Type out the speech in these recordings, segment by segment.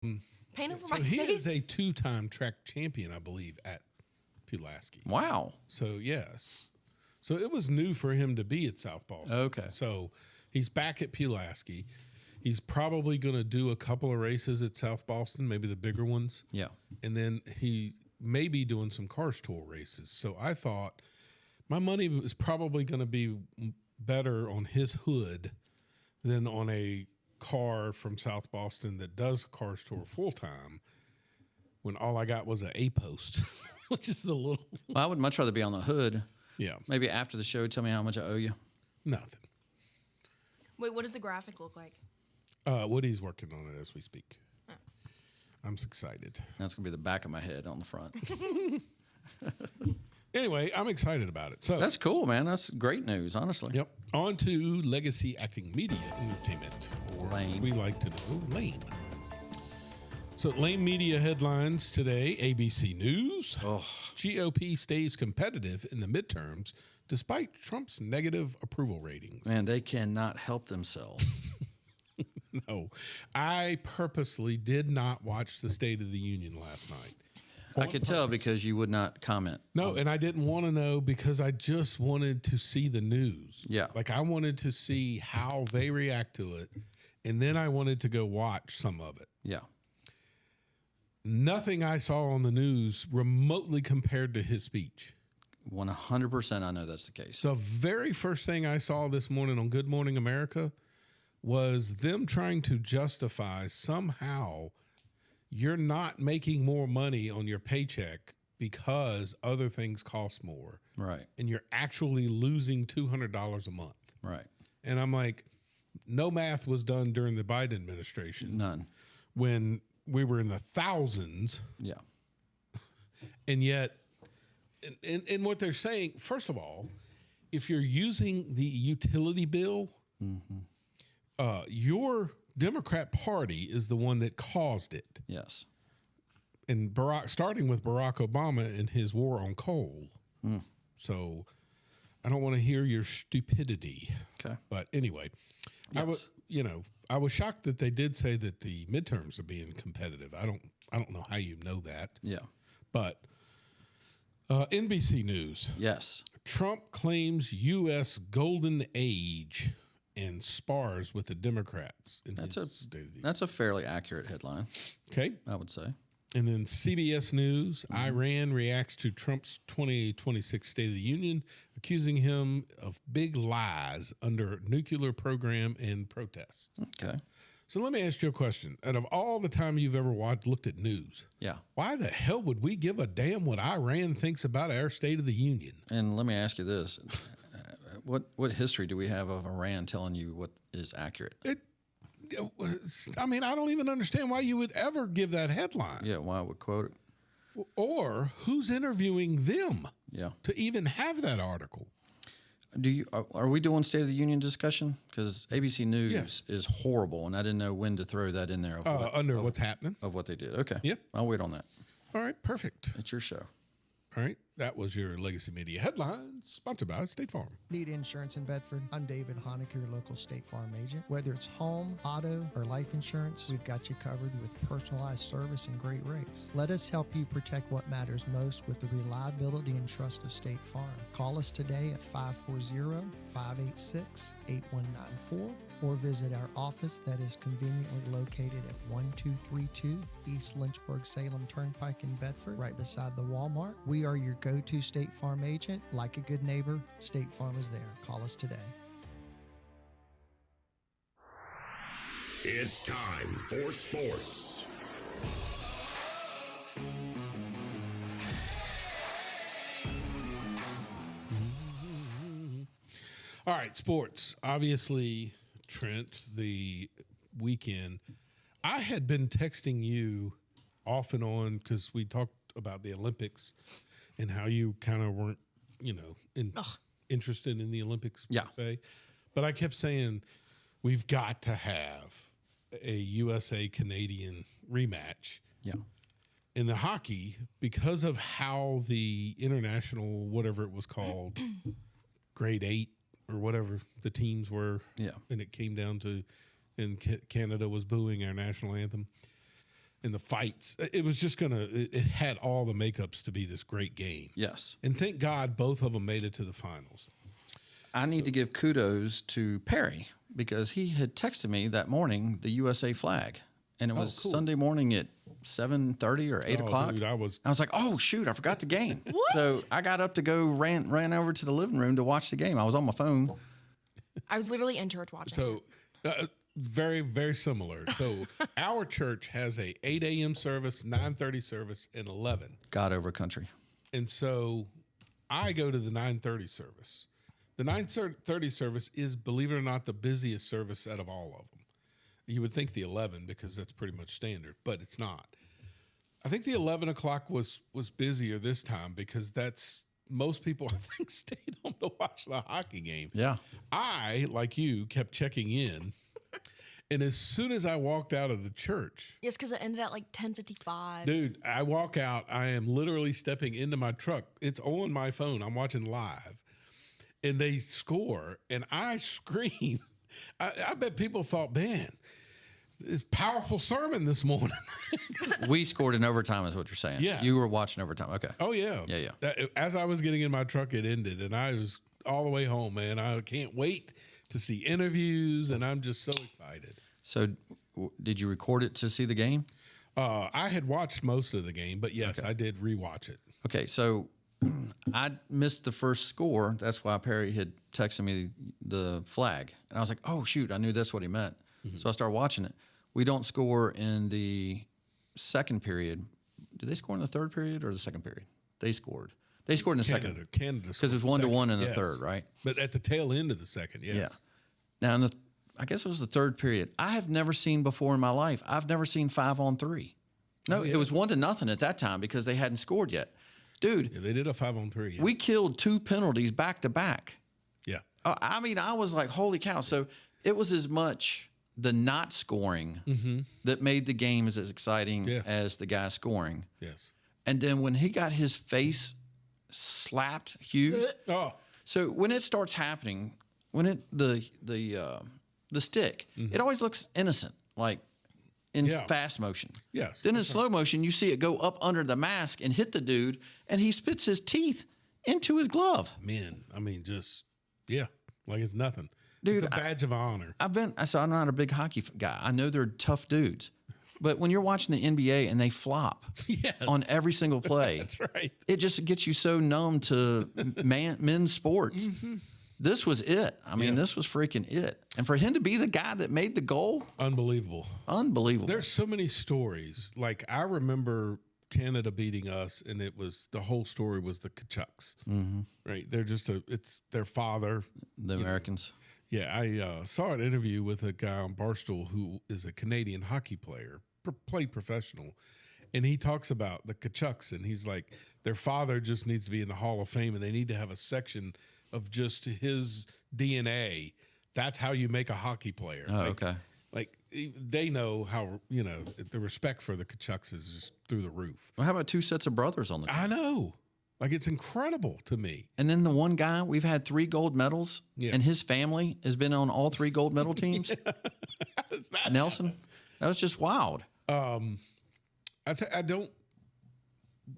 Paint over So my he face. is a 2-time track champion, I believe, at Pulaski. Wow. So yes, so it was new for him to be at South Boston. Okay. So he's back at Pulaski. He's probably going to do a couple of races at South Boston, maybe the bigger ones. Yeah. And then he may be doing some Cars Tour races. So I thought my money was probably going to be better on his hood than on a car from South Boston that does Cars Tour full time when all I got was an A post, which is the little. Well, I would much rather be on the hood. Yeah. Maybe after the show, tell me how much I owe you. Nothing. Wait, what does the graphic look like? Woody's working on it as we speak. I'm excited. That's going to be the back of my head on the front. Anyway, I'm excited about it. So That's cool, man. That's great news, honestly. yep. On to Legacy Acting Media Entertainment, or as Lame. we like to know, lame. So lame media headlines today. ABC News. Oh, GOP stays competitive in the midterms despite Trump's negative approval ratings. man, they cannot help themselves. No, I purposely did not watch the State of the Union last night. I could tell because you would not comment. No, and I didn't want to know because I just wanted to see the news. Yeah. Like I wanted to see how they react to it. And then I wanted to go watch some of it. Yeah. Nothing I saw on the news remotely compared to his speech. 100% I know that's the case. The very first thing I saw this morning on Good Morning America was them trying to justify somehow you're not making more money on your paycheck because other things cost more. Right. And you're actually losing $200 a month. Right. And I'm like, no math was done during the Biden administration None. when we were in the thousands. Yeah. And yet, and what they're saying, first of all, if you're using the utility bill, your Democrat Party is the one that caused it. Yes. And starting with Barack Obama and his war on coal. So I don't want to hear your stupidity. Okay. But anyway, Yes. I was shocked that they did say that the midterms are being competitive. I don't know how you know that. Yeah. But NBC News. Yes. Trump claims U.S. golden age and spars with the Democrats in That's his a State of the Union. That's a fairly accurate headline, Okay. I would say. And then CBS News, Iran reacts to Trump's 2026 State of the Union, accusing him of big lies under nuclear program and protests. Okay. So let me ask you a question. Out of all the time you've ever looked at news, Yeah. why the hell would we give a damn what Iran thinks about our State of the Union? And let me ask you this. What history do we have of Iran telling you what is accurate? I mean, I don't even understand why you would ever give that headline. Yeah, why would quote it? Or who's interviewing them Yeah. to even have that article. Are we doing State of the Union discussion? Because ABC News Yes. is horrible, and I didn't know when to throw that in there Under what's happening. of what they did. Okay. Yep. I'll wait on that. All right, perfect. It's your show. All right, that was your Legacy Media headlines, sponsored by State Farm. Need insurance in Bedford? I'm David Honecker, your local State Farm agent. Whether it's home, auto, or life insurance, we've got you covered with personalized service and great rates. Let us help you protect what matters most with the reliability and trust of State Farm. Call us today at 540-586-8194 or visit our office that is conveniently located at 1232 East Lynchburg Salem Turnpike in Bedford, right beside the Walmart. We are your go-to State Farm agent. Like a good neighbor, State Farm is there. Call us today. It's time for sports. All right, sports. Obviously, Trent, the weekend. I had been texting you off and on because we talked about the Olympics and how you kind of weren't, interested in the Olympics, per Yeah. se. But I kept saying, we've got to have a USA Canadian rematch. Yeah. In the hockey, because of how the international, whatever it was called, grade 8 or whatever the teams were, Yeah. and it came down to, and Canada was booing our national anthem. and the fights. It was just it had all the makeups to be this great game. Yes. And thank God both of them made it to the finals. I need to give kudos to Perry because he had texted me that morning the USA flag, and it was cool. Sunday morning at 7:30 or 8 o'clock. Dude, I was like, oh shoot, I forgot the game. What? So I got up to go ran over to the living room to watch the game. I was on my phone. I was literally in church watching. So very, very similar. So our church has a 8 a.m. service, 9:30 service, and 11. God over country. And so I go to the 9:30 service. The 9:30 service is, believe it or not, the busiest service out of all of them. You would think the 11 because that's pretty much standard, but it's not. I think the 11 o'clock was busier this time because that's most people, I think, stayed home to watch the hockey game. Yeah. I, like you, kept checking in. And as soon as I walked out of the church, Yes, because it ended at like 10:55. dude, I walk out. I am literally stepping into my truck. It's on my phone. I'm watching live. And they score. And I scream. I bet people thought, man, it's powerful sermon this morning. We scored in overtime is what you're saying. Yes. You were watching overtime. Okay. Oh, yeah. Yeah. As I was getting in my truck, it ended. And I was all the way home, man. I can't wait to see interviews. And I'm just so excited. So did you record it to see the game? I had watched most of the game, but yes, Okay. I did rewatch it. Okay, so I missed the first score. That's why Perry had texted me the flag. And I was like, oh, shoot, I knew that's what he meant. So I started watching it. We don't score in the second period. Did they score in the third period or the second period? They scored. They scored in the second. Canada. Because it's 1-1 in the third, right? But at the tail end of the second, yes. Yeah. Now, I guess it was the third period. I have never seen before in my life. I've never seen 5-on-3. No, it was 1-0 at that time because they hadn't scored yet. Dude, Yeah, they did a 5-on-3. Yeah. we killed 2 penalties back to back. yeah. I mean, I was like, holy cow. So it was as much the not scoring that made the game as exciting Yeah. as the guy scoring. Yes. And then when he got his face slapped, Hughes. Oh, So when it starts happening, when the stick, it always looks innocent, like in Yeah. fast motion. yes. Then in slow motion, you see it go up under the mask and hit the dude, and he spits his teeth into his glove. Man, I mean, just, yeah, like it's nothing. Dude, it's a badge of honor. So I'm not a big hockey guy. I know they're tough dudes, but when you're watching the NBA and they flop Yes. on every single play, That's right. it just gets you so numb to men's sports. This was it. I mean, Yeah. this was freaking it. And for him to be the guy that made the goal, Unbelievable. unbelievable. There's so many stories. Like, I remember Canada beating us, and the whole story was the Kachucks, right? They're just it's their father. The Americans. Yeah, I saw an interview with a guy on Barstool who is a Canadian hockey player, played professional, and he talks about the Kachucks, and he's like, their father just needs to be in the Hall of Fame, and they need to have a section of just his DNA. That's how you make a hockey player. Oh, okay. Like, they know how, the respect for the Kachucks is just through the roof. Well, how about 2 sets of brothers on the team? I know. Like, it's incredible to me. And then the one guy, we've had 3 gold medals, Yeah. and his family has been on all 3 gold medal teams. How does that Nelson, that was just wild. I don't.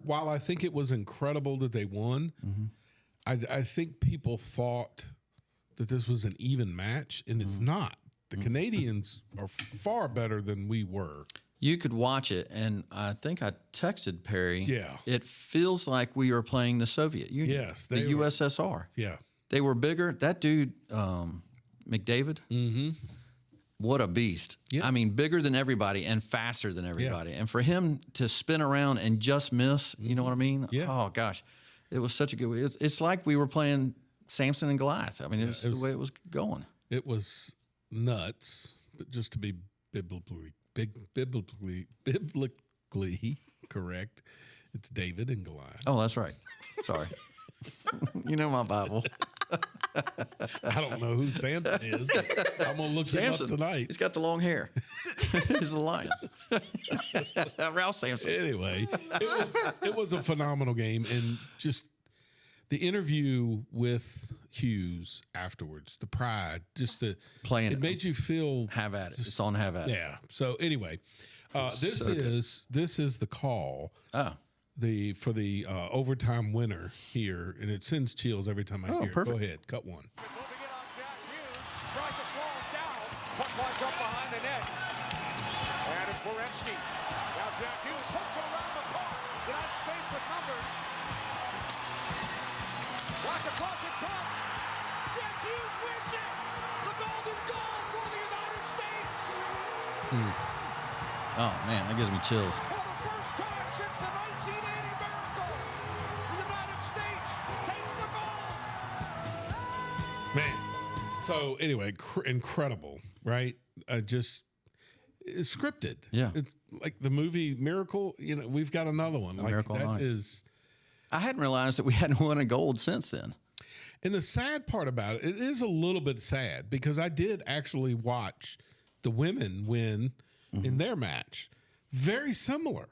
While I think it was incredible that they won, I think people thought that this was an even match, and it's not. The Canadians are far better than we were. You could watch it, and I think I texted Perry. Yeah. It feels like we are playing the Soviet Union. Yes, the they were. USSR. Yeah, They were bigger. That dude, McDavid, what a beast. Yeah. I mean, bigger than everybody and faster than everybody. And for him to spin around and just miss, you know what I mean? Yeah. Oh, gosh. It was such a good it's like we were playing Samson and Goliath. I mean, it's the way it was going. it was nuts. But just to be biblically correct, it's David and Goliath. Oh, that's right. Sorry. You know my Bible. I don't know who Samson is. But I'm gonna look him up Samson. tonight. He's got the long hair. He's the lion. Ralph Sampson. Anyway, it was a phenomenal game, and just the interview with Hughes afterwards, the pride, just Playing it it. made you feel Have at it. It's on Have at it. yeah. So anyway, This is the call Oh, for the overtime winner here, and it sends chills every time I hear it. perfect. Go ahead, cut one. Moving it on Jack Hughes. Tries to slow him down. Puck lines up behind the net. And it's Werenski. Now Jack Hughes puts it around the park. United States with numbers. Watch across it comes. Jack Hughes wins it. The golden goal for the United States. Oh man, that gives me chills. For the first time since the 1980 miracle, the United States takes the gold. Man. So anyway, incredible, right? It's scripted. Yeah. It's like the movie Miracle. We've got another one. Like Miracle on that Ice. is. I hadn't realized that we hadn't won a gold since then. And the sad part about it is a little bit sad because I did actually watch the women win in their match. Very similar.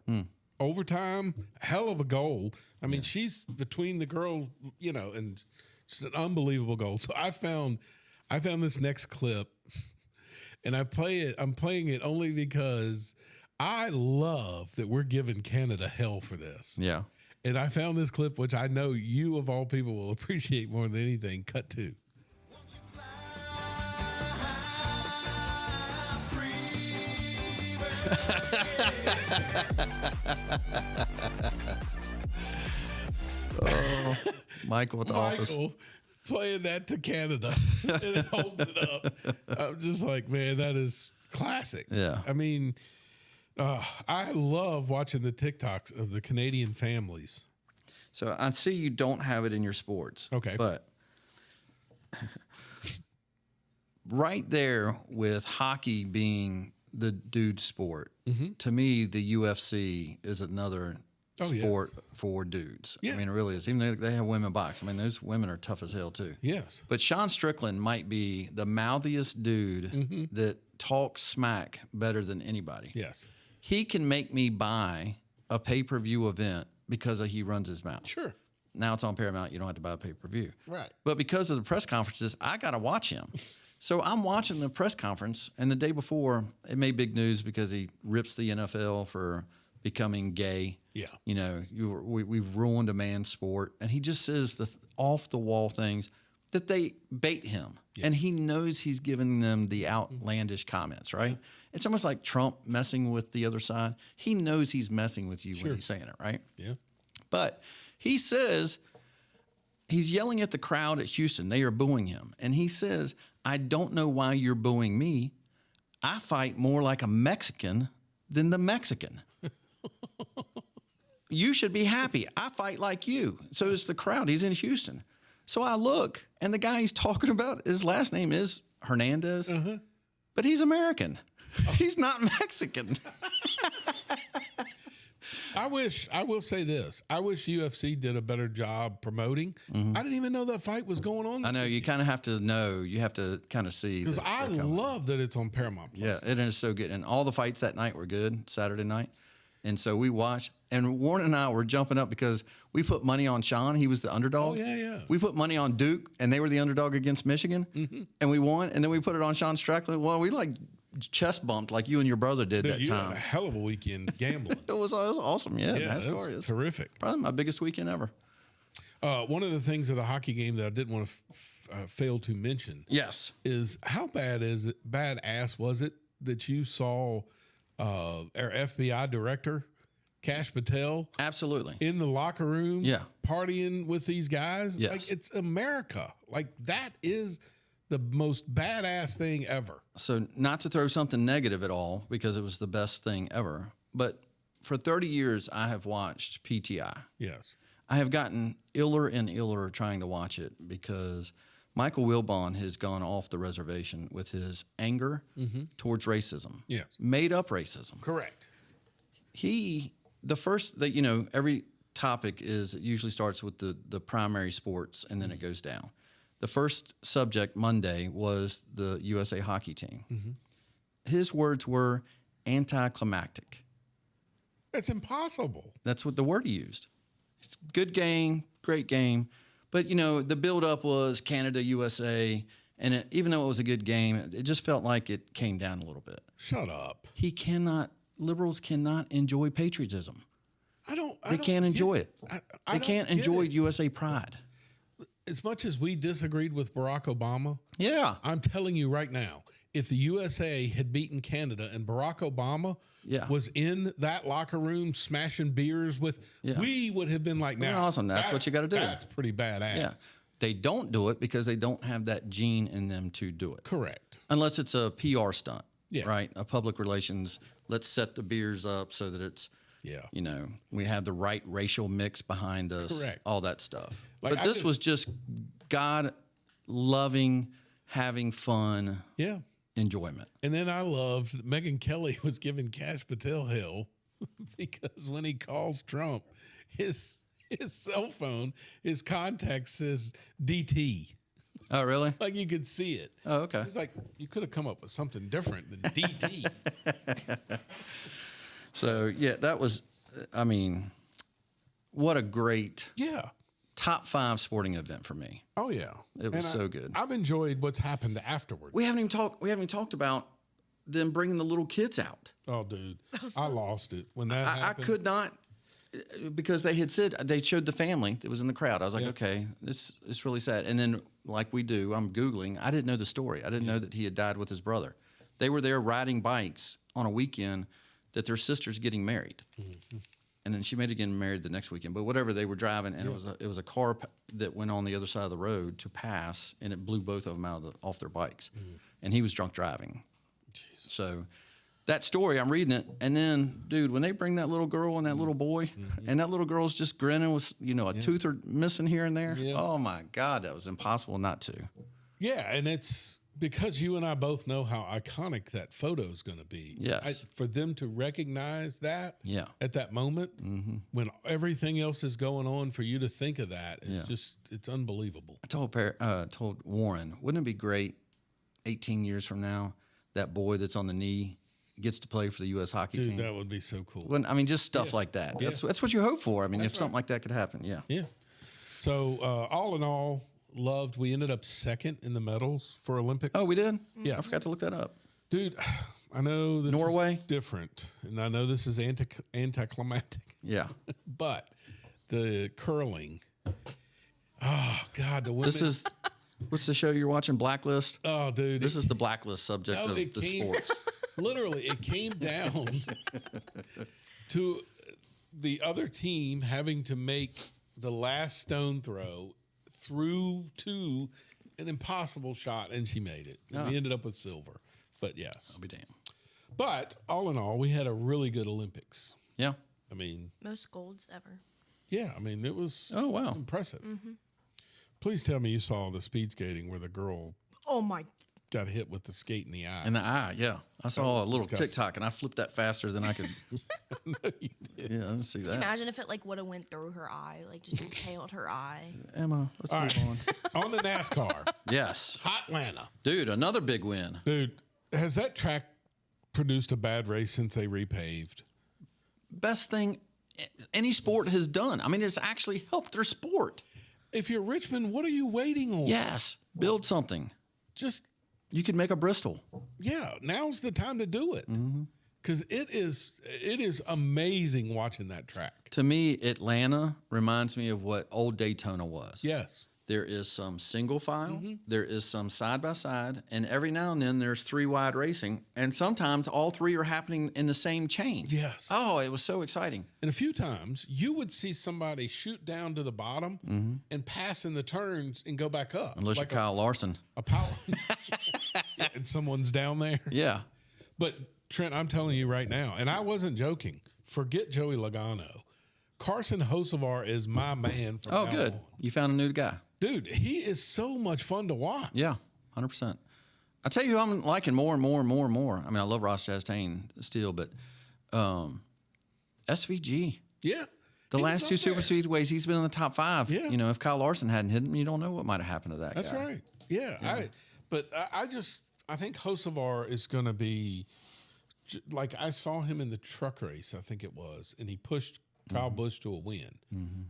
Overtime, hell of a goal. I mean, she's between the girl, and it's an unbelievable goal. So I found this next clip and I'm playing it only because I love that we're giving Canada hell for this. Yeah. And I found this clip, which I know you of all people will appreciate more than anything. Cut to. Michael at the office. Michael playing that to Canada and then holding it up. I'm just like, man, that is classic. Yeah. I mean, I love watching the TikToks of the Canadian families. So I see you don't have it in your sports. Okay. But right there with hockey being the dude sport, to me, the UFC is another sport for dudes. Yeah. I mean, it really is. Even though they have women box. I mean, those women are tough as hell, too. Yes. But Sean Strickland might be the mouthiest dude that talks smack better than anybody. Yes. He can make me buy a pay-per-view event because he runs his mouth. Sure. Now it's on Paramount. You don't have to buy a pay-per-view. Right. But because of the press conferences, I got to watch him. So I'm watching the press conference, and the day before, it made big news because he rips the NFL for becoming gay. Yeah. We've ruined a man's sport. And he just says the off-the-wall things that they bait him. Yeah. And he knows he's giving them the outlandish comments, right? Yeah. It's almost like Trump messing with the other side. He knows he's messing with you when he's saying it, right? Yeah. But he says, he's yelling at the crowd at Houston. They are booing him. And he says, I don't know why you're booing me. I fight more like a Mexican than the Mexican. You should be happy. I fight like you. So it's the crowd. He's in Houston. So I look, and the guy he's talking about, his last name is Hernandez, but he's American. He's not Mexican. I will say this. I wish UFC did a better job promoting. I didn't even know that fight was going on. I know. You kind of have to know. You have to kind of see. Because I love that it's on Paramount Plus. Yeah, it is so good. And all the fights that night were good, Saturday night. And so we watched. And Warren and I were jumping up because we put money on Sean. He was the underdog. Oh, yeah. We put money on Duke, and they were the underdog against Michigan. And we won. And then we put it on Sean Strickland. Well, we chest bumped like you and your brother did that you time. had a hell of a weekend gambling. It was awesome. Yeah, Yeah, NASCAR is terrific. probably my biggest weekend ever. One of the things of the hockey game that I didn't want to fail to mention Yes. is how badass was it that you saw our FBI director, Kash Patel, Absolutely. in the locker room partying with these guys? Yes. Like, it's America. Like, that is the most badass thing ever. So not to throw something negative at all, because it was the best thing ever, but for 30 years, I have watched PTI. Yes. I have gotten iller and iller trying to watch it because Michael Wilbon has gone off the reservation with his anger towards racism. Yes. Made up racism. Correct. Every topic it usually starts with the primary sports and then it goes down. The first subject Monday was the USA hockey team. His words were anticlimactic. It's impossible. That's what the word he used. It's a good game, great game. But, the buildup was Canada, USA. And even though it was a good game, it just felt like it came down a little bit. Shut up. He cannot liberals cannot enjoy patriotism. They can't enjoy it. I They don't can't get enjoy it. USA pride. As much as we disagreed with Barack Obama, Yeah. I'm telling you right now, if the USA had beaten Canada and Barack Obama Yeah. was in that locker room smashing beers with, Yeah. we would have been like, now, awesome. That's what you gotta do. That's pretty badass. Yeah. They don't do it because they don't have that gene in them to do it. Correct. Unless it's a PR stunt, Yeah. right? A public relations, let's set the beers up so that it's, Yeah. you know, we have the right racial mix behind us, Correct. all that stuff. Like, but I this just- was just God loving, having fun, Yeah. enjoyment. And then I loved that Megyn Kelly was giving Cash Patel hell because when he calls Trump, his cell phone, his contact says DT. Oh, really? Like you could see it. Oh, okay. It's like you could have come up with something different than DT. So, yeah, that was, I mean, what a great Yeah. top 5 sporting event for me. Oh yeah. It was so good. I've enjoyed what's happened afterwards. We haven't even talked about them bringing the little kids out. Oh, dude, I lost it when that I happened. could not, because they had said, they showed the family that was in the crowd. I was like, Yeah. okay, it's really sad. And then, like we do, I'm Googling. I didn't know the story. I didn't know that he had died with his brother. They were there riding bikes on a weekend that their sister's getting married. Mm-hmm. And then she made again married the next weekend. But whatever, they were driving, and it was a car that went on the other side of the road to pass, and it blew both of them off their bikes. And he was drunk driving. So that story, I'm reading it, and then, dude, when they bring that little girl and that little boy, and that little girl's just grinning with, you know, a tooth or missing here and there. Yeah. Oh my God, that was impossible not to. Yeah, and it's because you and I both know how iconic that photo is going to be. Yes. For them to recognize that Yeah. at that moment when everything else is going on, for you to think of that is Yeah. just, it's unbelievable. I told Warren, wouldn't it be great 18 years from now, that boy that's on the knee gets to play for the U.S. hockey Dude, team? that would be so cool. I mean, just stuff like that. Yeah. That's what you hope for. I mean, if something like that could happen, yeah. Yeah. So all in all, loved. We ended up second in the medals for Olympics. Oh, we did? Yeah. I forgot to look that up. Dude, I know this Norway? is different, and I know this is anticlimactic, Yeah. but the curling. Oh God, the women. This is, what's the show you're watching? Blacklist? Oh, dude, This is the Blacklist subject No, of it the came- sports. literally it came down to the other team having to make the last stone throw through to an impossible shot, and she made it. And we ended up with silver. But yes, I'll be damned. but all in all, we had a really good Olympics. Yeah. I mean, Most golds ever. yeah, I mean it was Oh, wow. impressive. Please tell me you saw the speed skating where the girl Oh my! got hit with the skate in the eye. In the eye, yeah. I saw a was little disgusting. TikTok, and I flipped that faster than I could. No, you didn't. Yeah, I didn't see that. Imagine if it like would have went through her eye, like just impaled her eye. Emma, let's All move right. on. On the NASCAR, Yes. Hotlanta. Dude, another big win. Dude, has that track produced a bad race since they repaved? Best thing any sport has done. I mean, it's actually helped their sport. If you're Richmond, what are you waiting on? Yes. Build something. Just, You could make a Bristol. yeah, now's the time to do it. Mm-hmm. Because it is amazing watching that track. To me, Atlanta reminds me of what old Daytona was. Yes. There is some single file, Mm-hmm. there is some side by side, and every now and then there's 3 wide racing, and sometimes all 3 are happening in the same chain. Yes. Oh, it was so exciting. And a few times you would see somebody shoot down to the bottom and pass in the turns and go back up. Unless like you're Kyle Larson. a power. Yeah, and someone's down there. Yeah. But Trent, I'm telling you right now, and I wasn't joking. Forget Joey Logano. Carson Hocevar is my man from Oh, now good. on. You found a new guy. Dude, he is so much fun to watch. Yeah, 100%. I tell you who I'm liking more and more and more and more. I mean, I love Ross Chastain still, but SVG. Yeah. The He was last up 2 super there. speedways, he's been in the top 5. Yeah. You know, if Kyle Larson hadn't hit him, you don't know what might have happened to that That's guy. right. Yeah. I think Hocevar is going to be like I saw him in the truck race, I think it was, and he pushed Kyle Busch to a win.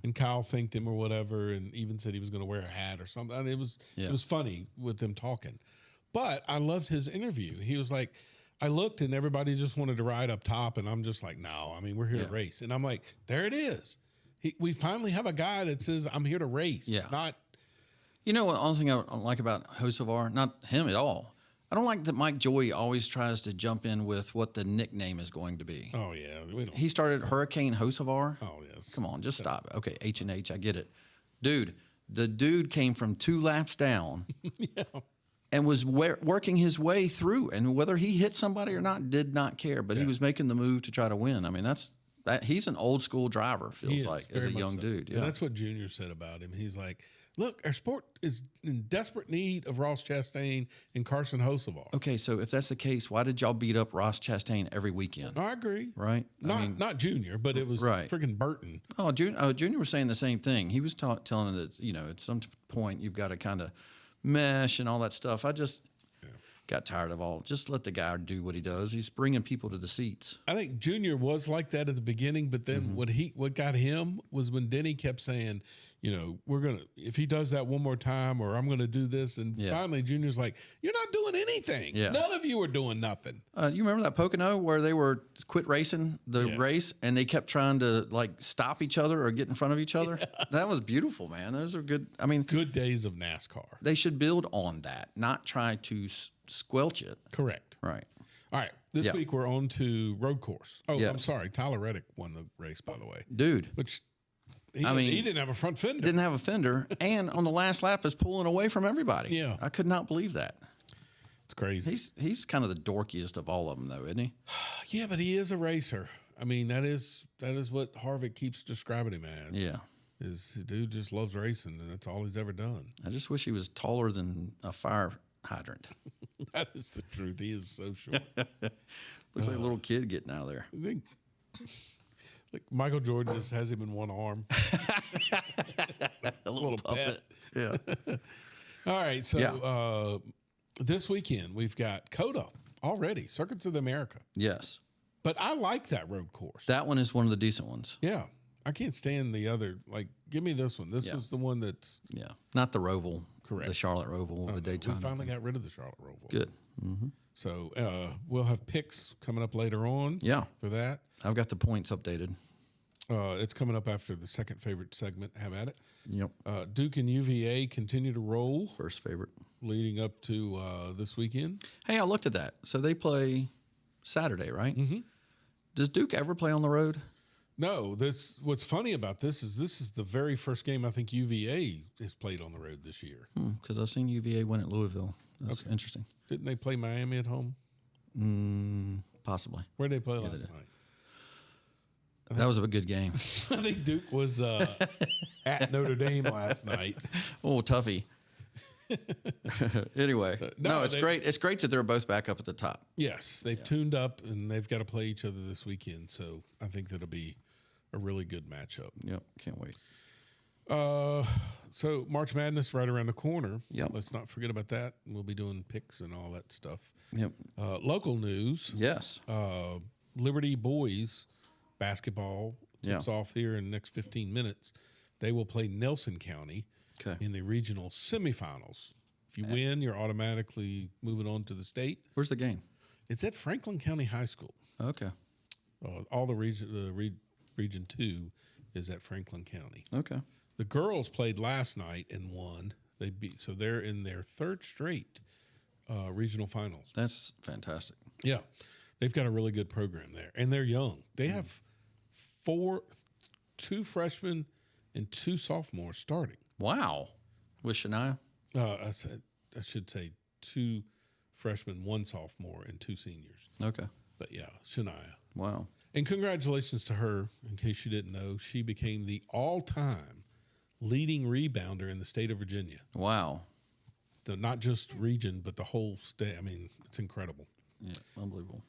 And Kyle thanked him or whatever, and even said he was going to wear a hat or something. I mean, it was funny with them talking. But I loved his interview. He was like, I looked and everybody just wanted to ride up top, and I'm just like, no, I mean, we're here to race. And I'm like, there it is. We finally have a guy that says, I'm here to race. Yeah. Not, You know what? The only thing I don't like about Hocevar, not him at all. I don't like that Mike Joy always tries to jump in with what the nickname is going to be. oh, yeah. We don't. He started Hurricane Hocevar. Oh, yes. Come on, just stop. Okay, H&H, I get it. Dude, the dude came from 2 laps down and was working his way through. And whether he hit somebody or not, did not care. But he was making the move to try to win. I mean, he's an old school driver, He feels is, like, as very a much young so. dude. And that's what Junior said about him. He's like, look, our sport is in desperate need of Ross Chastain and Carson Hocevar. Okay, so if that's the case, why did y'all beat up Ross Chastain every weekend? I agree. Right? Not Junior, but it was Right. freaking Burton. Oh, Junior was saying the same thing. He was telling that, at some point you've got to kind of mesh and all that stuff. I just got tired of all. Just let the guy do what he does. He's bringing people to the seats. I think Junior was like that at the beginning, but then what got him was when Denny kept saying, if he does that one more time, or I'm gonna do this, and finally Junior's like, you're not doing anything. Yeah. None of you are doing nothing. You remember that Pocono where they were quit racing the race and they kept trying to stop each other or get in front of each other? That was beautiful, man. Those are good. I mean, Good days of NASCAR. they should build on that, not try to squelch it. Correct. Right. All right. This week we're on to road course. Oh, I'm Yes. sorry. Tyler Reddick won the race, by the way. Dude. Which he didn't have a front fender. Didn't have a fender, and on the last lap is pulling away from everybody. Yeah. I could not believe that. It's crazy. He's kind of the dorkiest of all of them, though, isn't he? Yeah, but he is a racer. I mean, that is what Harvick keeps describing him as. Yeah. Is the dude just loves racing, and that's all he's ever done. I just wish he was taller than a fire hydrant. That is the truth. He is so short. Looks like a little kid getting out of there. I think like Michael Jordan just has him in one arm. A little puppet. Yeah. All right, so this weekend we've got COTA already, Circuits of America. Yes. But I like that road course. That one is one of the decent ones. Yeah. I can't stand the other. Like, give me this one. This was the one that's Yeah. Not the Roval. Correct. The Charlotte Roval, the Daytona. we finally got rid of the Charlotte Roval. Good. So we'll have picks coming up later on. Yeah. For that. I've got the points updated. It's coming up after the second favorite segment. Have at it. Yep. Duke and UVA continue to roll, First favorite. leading up to this weekend. Hey, I looked at that. So they play Saturday, right? Mm-hmm. Does Duke ever play on the road? No, what's funny about this is the very first game I think UVA has played on the road this year. Because I've seen UVA win at Louisville. That's interesting. Didn't they play Miami at home? Possibly. Where did they play last night? That was a good game. I think Duke was at Notre Dame last night. Oh, toughie. Anyway, no, it's great. It's great that they're both back up at the top. Yes, they've tuned up and they've got to play each other this weekend. So I think that'll be a really good matchup. Yep, can't wait. So March Madness right around the corner. Yep. Let's not forget about that. We'll be doing picks and all that stuff. Yep. Local news. Yes. Liberty boys basketball tips Yeah. off here in the next 15 minutes. They will play Nelson County in the regional semifinals. If you win, you're automatically moving on to the state. Where's the game? It's at Franklin County High School. Okay. All the region 2 is at Franklin County. Okay. The girls played last night and won. So they're in their third straight regional finals. That's fantastic. Yeah, they've got a really good program there, and they're young. They have 2 freshmen and 2 sophomores starting. Wow. With Shania? I should say 2 freshmen, 1 sophomore, and 2 seniors. Okay. But yeah, Shania. Wow. And congratulations to her. In case you didn't know, she became the all-time leading rebounder in the state of Virginia. Wow. Not just region, but the whole state. I mean, it's incredible. Yeah, unbelievable.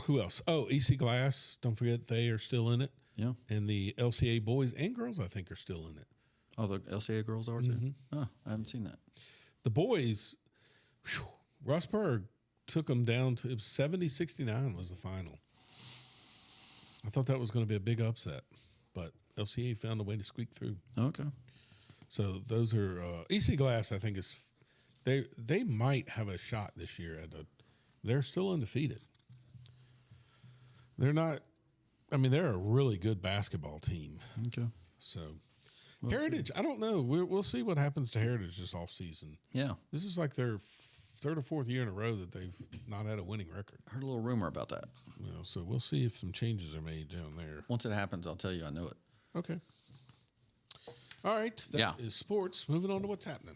Who else? Oh, EC Glass. Don't forget they are still in it. Yeah. And the LCA boys and girls, I think, are still in it. Oh, the LCA girls are too? Oh, I haven't seen that. The boys, Russ Berg took them down to 70-69 was the final. I thought that was going to be a big upset, but LCA found a way to squeak through. Okay. So those are EC Glass. I think is they might have a shot this year at They're still undefeated. They're not. I mean, they're a really good basketball team. Okay. So, Heritage, I don't know. We'll see what happens to Heritage this offseason. Yeah. This is like their third or fourth year in a row that they've not had a winning record. Heard a little rumor about that. You know, so we'll see if some changes are made down there. Once it happens, I'll tell you I know it. Okay. All right. That is Yeah. sports. Moving on to what's happening.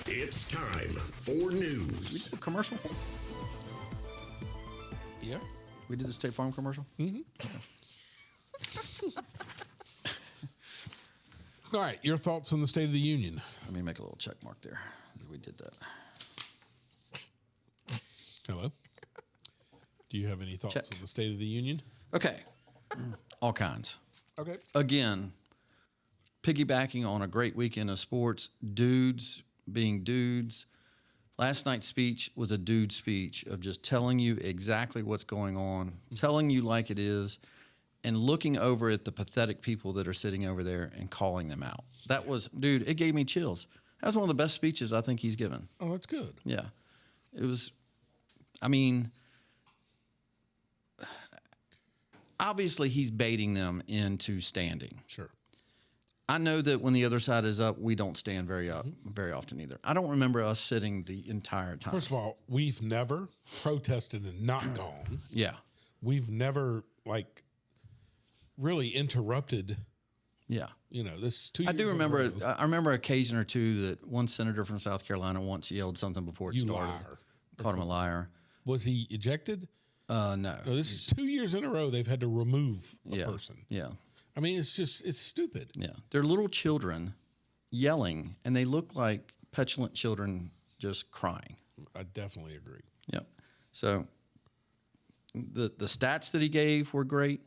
It's time for news. Commercial? Yeah. We did the State Farm commercial? All right. Your thoughts on the State of the Union? Let me make a little check mark there. We did that. Hello. Do you have any thoughts Check. on the State of the Union? Okay. All kinds. Okay. Again, piggybacking on a great weekend of sports, dudes being dudes. Last night's speech was a dude speech of just telling you exactly what's going on, telling you like it is, and looking over at the pathetic people that are sitting over there and calling them out. That was, dude, it gave me chills. That was one of the best speeches I think he's given. Oh, that's good. Yeah. It was, I mean, obviously he's baiting them into standing. Sure. I know that when the other side is up, we don't stand very often either. I don't remember us sitting the entire time. First of all, we've never protested and not gone. Yeah. We've never really interrupted. Yeah. You know, this 2 I years. do in a remember. row. I remember occasion or two that one senator from South Carolina once yelled something before it You started. liar. Called him a liar. Was he ejected? No. No, this is 2 years in a row they've had to remove a Yeah. person. Yeah. I mean, it's stupid. Yeah. They're little children yelling, and they look like petulant children just crying. I definitely agree. Yep. So the stats that he gave were great.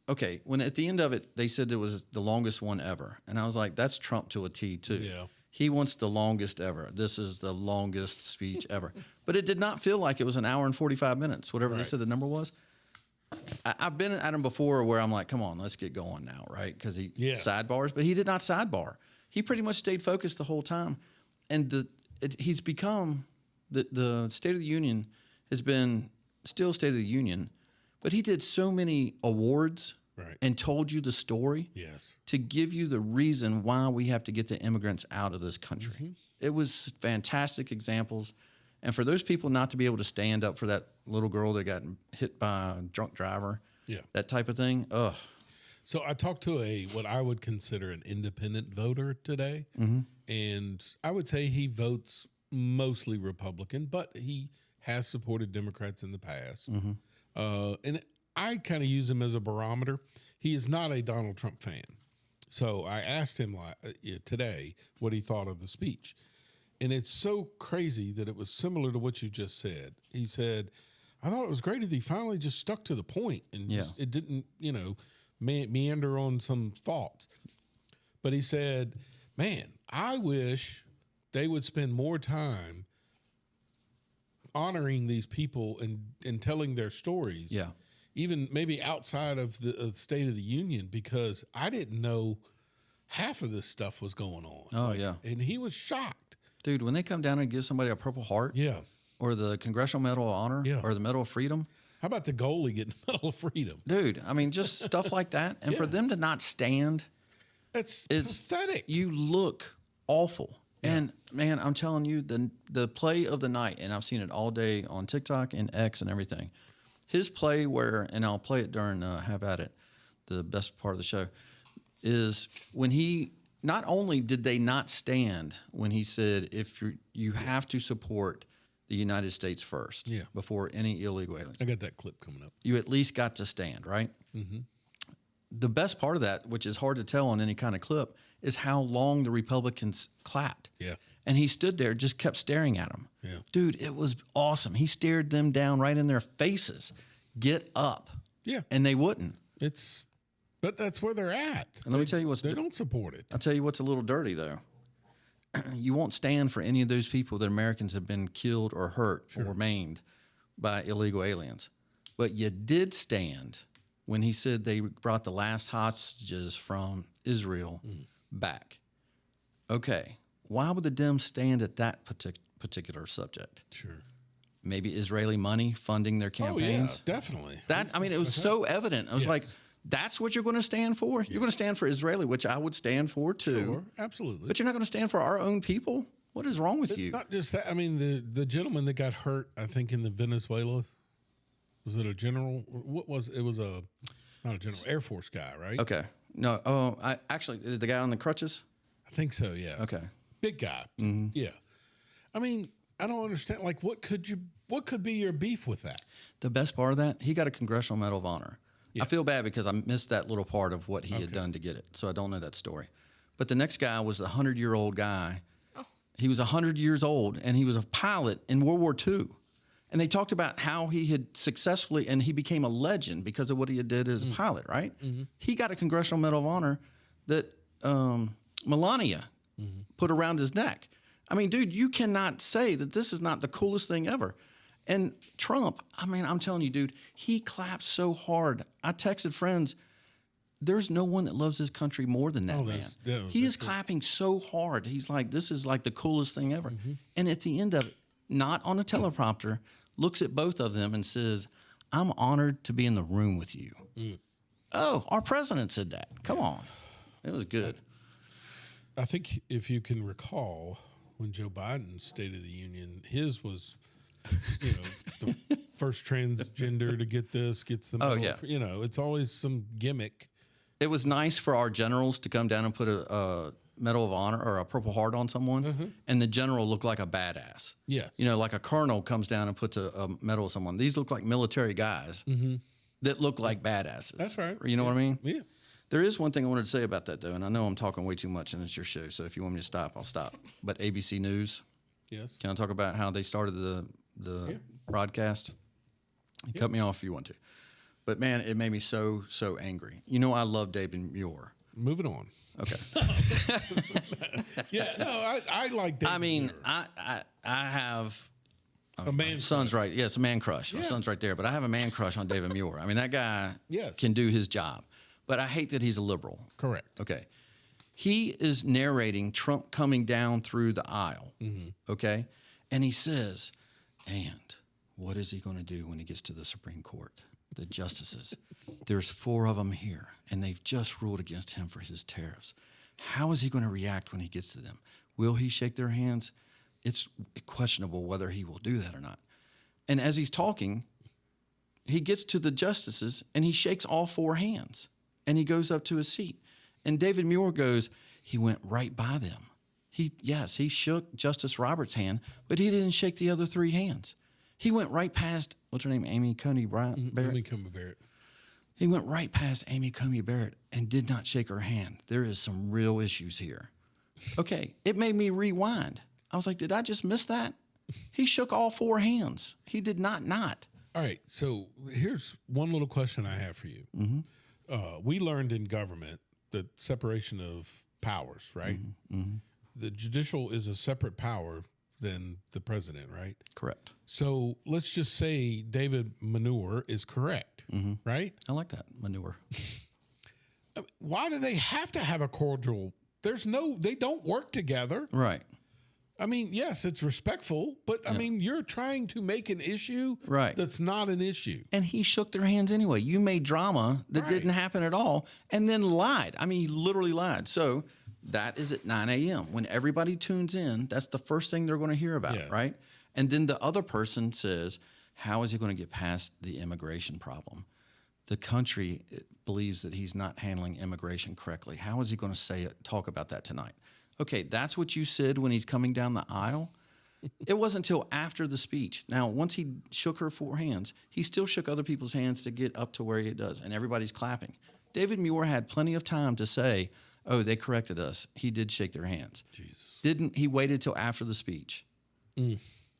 Okay, when at the end of it they said it was the longest one ever, and I was like, that's Trump to a T too. Yeah. He wants the longest ever. This is the longest speech ever. But it did not feel like it was an hour and 45 minutes, whatever they Right. said the number was. I've been at him before where I'm like, come on, let's get going now, right? Because he sidebars, but he did not sidebar. He pretty much stayed focused the whole time. And he's become, the State of the Union has been still State of the Union, but he did so many awards Right. and told you the story Yes. to give you the reason why we have to get the immigrants out of this country. Mm-hmm. It was fantastic examples. And for those people not to be able to stand up for that little girl that got hit by a drunk driver, Yeah. that type of thing, ugh. So I talked to what I would consider an independent voter today, and I would say he votes mostly Republican, but he has supported Democrats in the past. And I kind of use him as a barometer. He is not a Donald Trump fan. So I asked him today what he thought of the speech. And it's so crazy that it was similar to what you just said. He said, I thought it was great that he finally just stuck to the point and it didn't, meander on some thoughts. But he said, man, I wish they would spend more time honoring these people and telling their stories. Yeah. Even maybe outside of the State of the Union, because I didn't know half of this stuff was going on. Oh, yeah. And he was shocked. Dude, when they come down and give somebody a Purple Heart Yeah. or the Congressional Medal of Honor Yeah. or the Medal of Freedom, How about the goalie getting the Medal of Freedom? dude, I mean, just stuff like that. And for Yeah. them to not stand, It's it's pathetic. You look awful. And man, I'm telling you, the play of the night, and I've seen it all day on TikTok and X and everything. His play and I'll play it during Have At It, the best part of the show, is when he, not only did they not stand when he said, if you have to support the United States first before any illegal aliens. I got that clip coming up. You at least got to stand, right? Mm-hmm. The best part of that, which is hard to tell on any kind of clip, is how long the Republicans clapped. Yeah. And he stood there, just kept staring at them. Yeah. Dude, it was awesome. He stared them down right in their faces. Get up. Yeah. And they wouldn't. But that's where they're at. And let me tell you They don't support it. I'll tell you what's a little dirty, though. You won't stand for any of those people that Americans have been killed or hurt or maimed by illegal aliens. But you did stand when he said they brought the last hostages from Israel back. Okay. Why would the Dems stand at that particular subject. Sure. Maybe Israeli money funding their campaigns. Oh, yeah, definitely. That, I mean, it was so evident. I was like, that's what you're going to stand for? You're going to stand for Israeli, which I would stand for too. Sure, absolutely. But you're not going to stand for our own people? What is wrong with you? Not just that. I mean, the gentleman that got hurt, I think, in the Venezuela, was it a general? What was it? Was not a general, Air Force guy, right? Okay. No, I actually, is the guy on the crutches? I think so, yeah. Okay. Big guy. Yeah. I mean, I don't understand. Like, what could be your beef with that? The best part of that, he got a Congressional Medal of Honor. I feel bad because I missed that little part of what he had done to get it. So I don't know that story. But the next guy was a 100-year-old guy. Oh. He was 100 years old, and he was a pilot in World War II. And they talked about how he had successfully, and he became a legend because of what he had did as a pilot, right? He got a Congressional Medal of Honor that Melania put around his neck. I mean, dude, you cannot say that this is not the coolest thing ever. And Trump, I mean, I'm telling you, dude, he claps so hard. I texted friends, there's no one that loves this country more than that man. He is clapping so hard. He's like, this is like the coolest thing ever. And at the end of it, not on a teleprompter, looks at both of them and says, I'm honored to be in the room with you. Oh, our president said that. Come on. It was good. I think if you can recall, when Joe Biden's State of the Union, his was, the first transgender to get this, gets the medal. It's always some gimmick. It was nice for our generals to come down and put a Medal of Honor or a Purple Heart on someone, and the general looked like a badass. Yes. Like a colonel comes down and puts a medal on someone. These look like military guys that look like badasses. That's right. You know what I mean? Yeah. There is one thing I wanted to say about that, though, and I know I'm talking way too much, and it's your show, so if you want me to stop, I'll stop. But ABC News, yes. Can I talk about how they started the broadcast? Cut me off if you want to. But, man, it made me so angry. I love David Muir. Moving on. Okay. I like David Muir. I have... A man son's right. Yeah, it's a man crush. My son's right there. But I have a man crush on David Muir. I mean, that guy can do his job. But I hate that he's a liberal. Correct. Okay. He is narrating Trump coming down through the aisle. Okay. And he says, and what is he going to do when he gets to the Supreme Court? The justices. There's 4 of them here, and they've just ruled against him for his tariffs. How is he going to react when he gets to them? Will he shake their hands? It's questionable whether he will do that or not. And as he's talking, he gets to the justices, and he shakes all 4 hands. And he goes up to his seat. And David Muir goes, he went right by them. He shook Justice Roberts' hand, but he didn't shake the other 3 hands. He went right past, what's her name, Amy Coney Barrett? Amy Coney Barrett. He went right past Amy Coney Barrett and did not shake her hand. There is some real issues here. Okay, it made me rewind. I was like, did I just miss that? He shook all 4 hands. He did not. All right, so here's one little question I have for you. We learned in government the separation of powers, right? The judicial is a separate power than the president, right? Correct. So let's just say David Manure is correct, right? I like that, manure. Why do they have to have a cordial? They don't work together. Right. I mean, yes, it's respectful, but I mean, you're trying to make an issue that's not an issue. And he shook their hands anyway. You made drama that didn't happen at all and then lied. I mean, he literally lied. So that is at 9 a.m. When everybody tunes in, that's the first thing they're going to hear about, right? And then the other person says, how is he going to get past the immigration problem? The country believes that he's not handling immigration correctly. How is he going to talk about that tonight? Okay, that's what you said when he's coming down the aisle. It wasn't until after the speech. Now, once he shook her 4 hands, he still shook other people's hands to get up to where he does, and everybody's clapping. David Muir had plenty of time to say, oh, they corrected us. He did shake their hands. Jesus. He waited till after the speech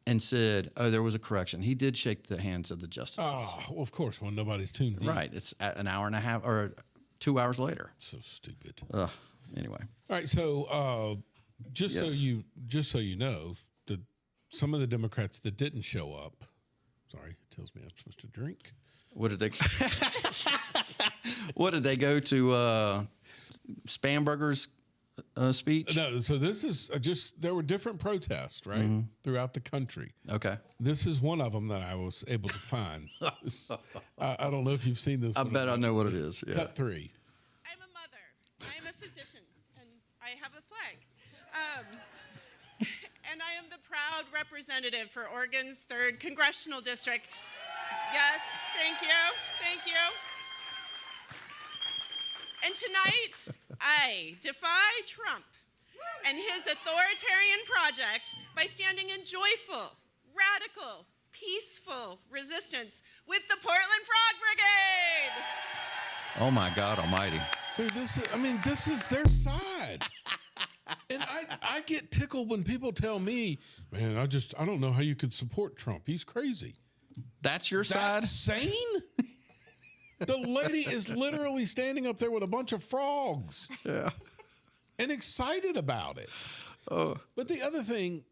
and said, oh, there was a correction. He did shake the hands of the justices. Oh, well, of course, when nobody's tuned in. Right. It's an hour and a half or 2 hours later. So stupid. Anyway. All right, so just so you know, some of the Democrats that didn't show up, sorry, it tells me I'm supposed to drink. What did they What did they go to Spamberger's speech? No, so this is just there were different protests, right, throughout the country. Okay. This is one of them that I was able to find. I don't know if you've seen this. I bet I know what it is. Yeah. Cut 3. I'm a mother. I am a physician, and I have a flag. And I am the proud representative for Oregon's 3rd Congressional District. Yes, thank you, thank you. And tonight, I defy Trump and his authoritarian project by standing in joyful, radical, peaceful resistance with the Portland Frog Brigade. Oh my God Almighty! Dude, this is their side. And I get tickled when people tell me, man, I don't know how you could support Trump. He's crazy. That's your side? That's sane? The lady is literally standing up there with a bunch of frogs. Yeah. And excited about it. But the other thing,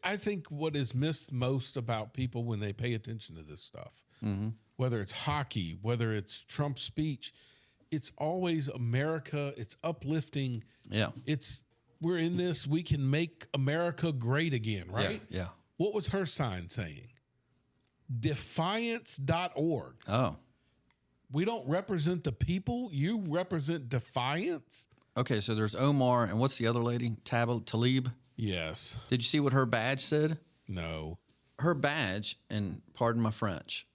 I think what is missed most about people when they pay attention to this stuff, whether it's hockey, whether it's Trump's speech, it's always America. It's uplifting. Yeah. We're in this. We can make America great again, right? Yeah. What was her sign saying? Defiance.org. Oh. We don't represent the people. You represent Defiance? Okay, so there's Omar, and what's the other lady? Talib? Yes. Did you see what her badge said? No. Her badge, and pardon my French,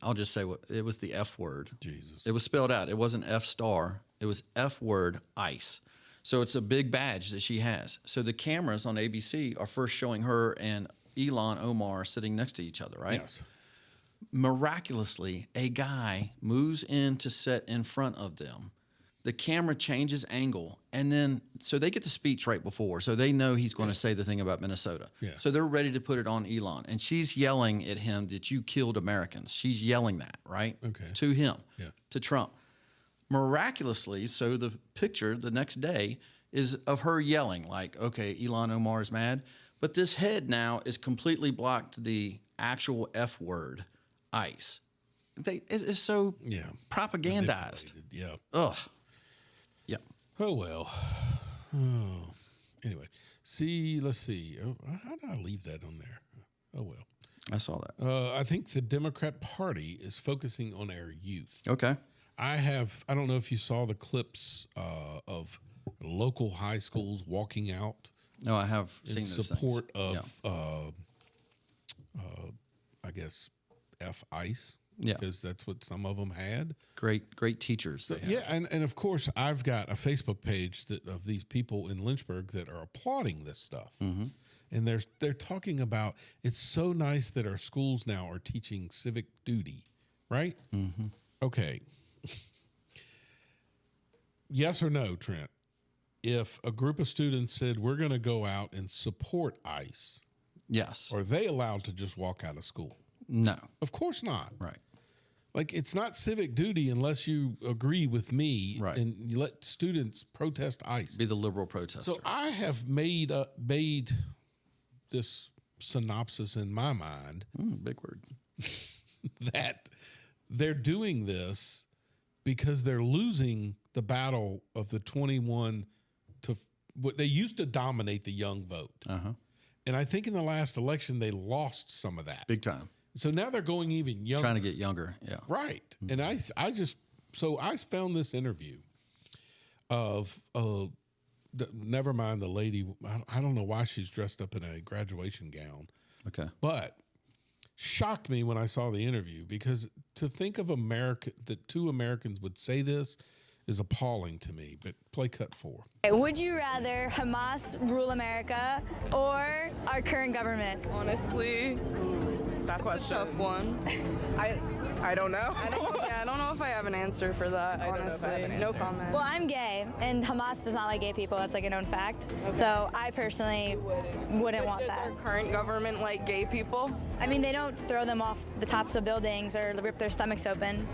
I'll just say what it was, the F word. Jesus. It was spelled out. It wasn't F star. It was F word ICE. So it's a big badge that she has. So the cameras on ABC are first showing her and Ilhan Omar sitting next to each other, right? Yes. Miraculously, a guy moves in to sit in front of them. The camera changes angle, and then so they get the speech right before, so they know he's going to say the thing about Minnesota. Yeah. So they're ready to put it on Elon, and she's yelling at him that you killed Americans. She's yelling that, right? Okay. To him, Yeah. to Trump. Miraculously, so the picture the next day is of her yelling, like, okay, Ilhan Omar is mad, but this head now is completely blocked the actual F word, ICE. It is so propagandized. Manipulated, yeah. Ugh. Yeah. Oh, well. Oh. Anyway. Let's see. Oh, how did I leave that on there? Oh, well. I saw that. I think the Democrat Party is focusing on our youth. Okay. I don't know if you saw the clips of local high schools walking out No, I have in seen those support things. of, I guess, ICE. Yeah. Because that's what some of them had. Great teachers. They have. Yeah, and of course, I've got a Facebook page of these people in Lynchburg that are applauding this stuff. Mm-hmm. And they're talking about it's so nice that our schools now are teaching civic duty, right? Mm-hmm. Okay. Yes or no, Trent? If a group of students said, we're going to go out and support ICE, Yes. are they allowed to just walk out of school? No. Of course not. Right. Like, it's not civic duty unless you agree with me Right. and you let students protest ICE. Be the liberal protester. So I have made this synopsis in my mind Big word. that they're doing this because they're losing the battle of the 21 to what they used to dominate the young vote. Uh-huh. And I think in the last election, they lost some of that. Big time. So now they're going even younger. Trying to get younger. Yeah. Right. And I found this interview of, never mind the lady. I don't know why she's dressed up in a graduation gown, Okay. but shocked me when I saw the interview because to think of that two Americans would say this is appalling to me. But play cut 4. Would you rather Hamas rule America or our current government? Honestly, that's a tough one. I don't know. I don't know if I have an answer for that, honestly. No comment. Well, I'm gay, and Hamas does not like gay people. That's like a known fact. Okay. So I personally wouldn't want that. Does our current government like gay people? I mean, they don't throw them off the tops of buildings or rip their stomachs open.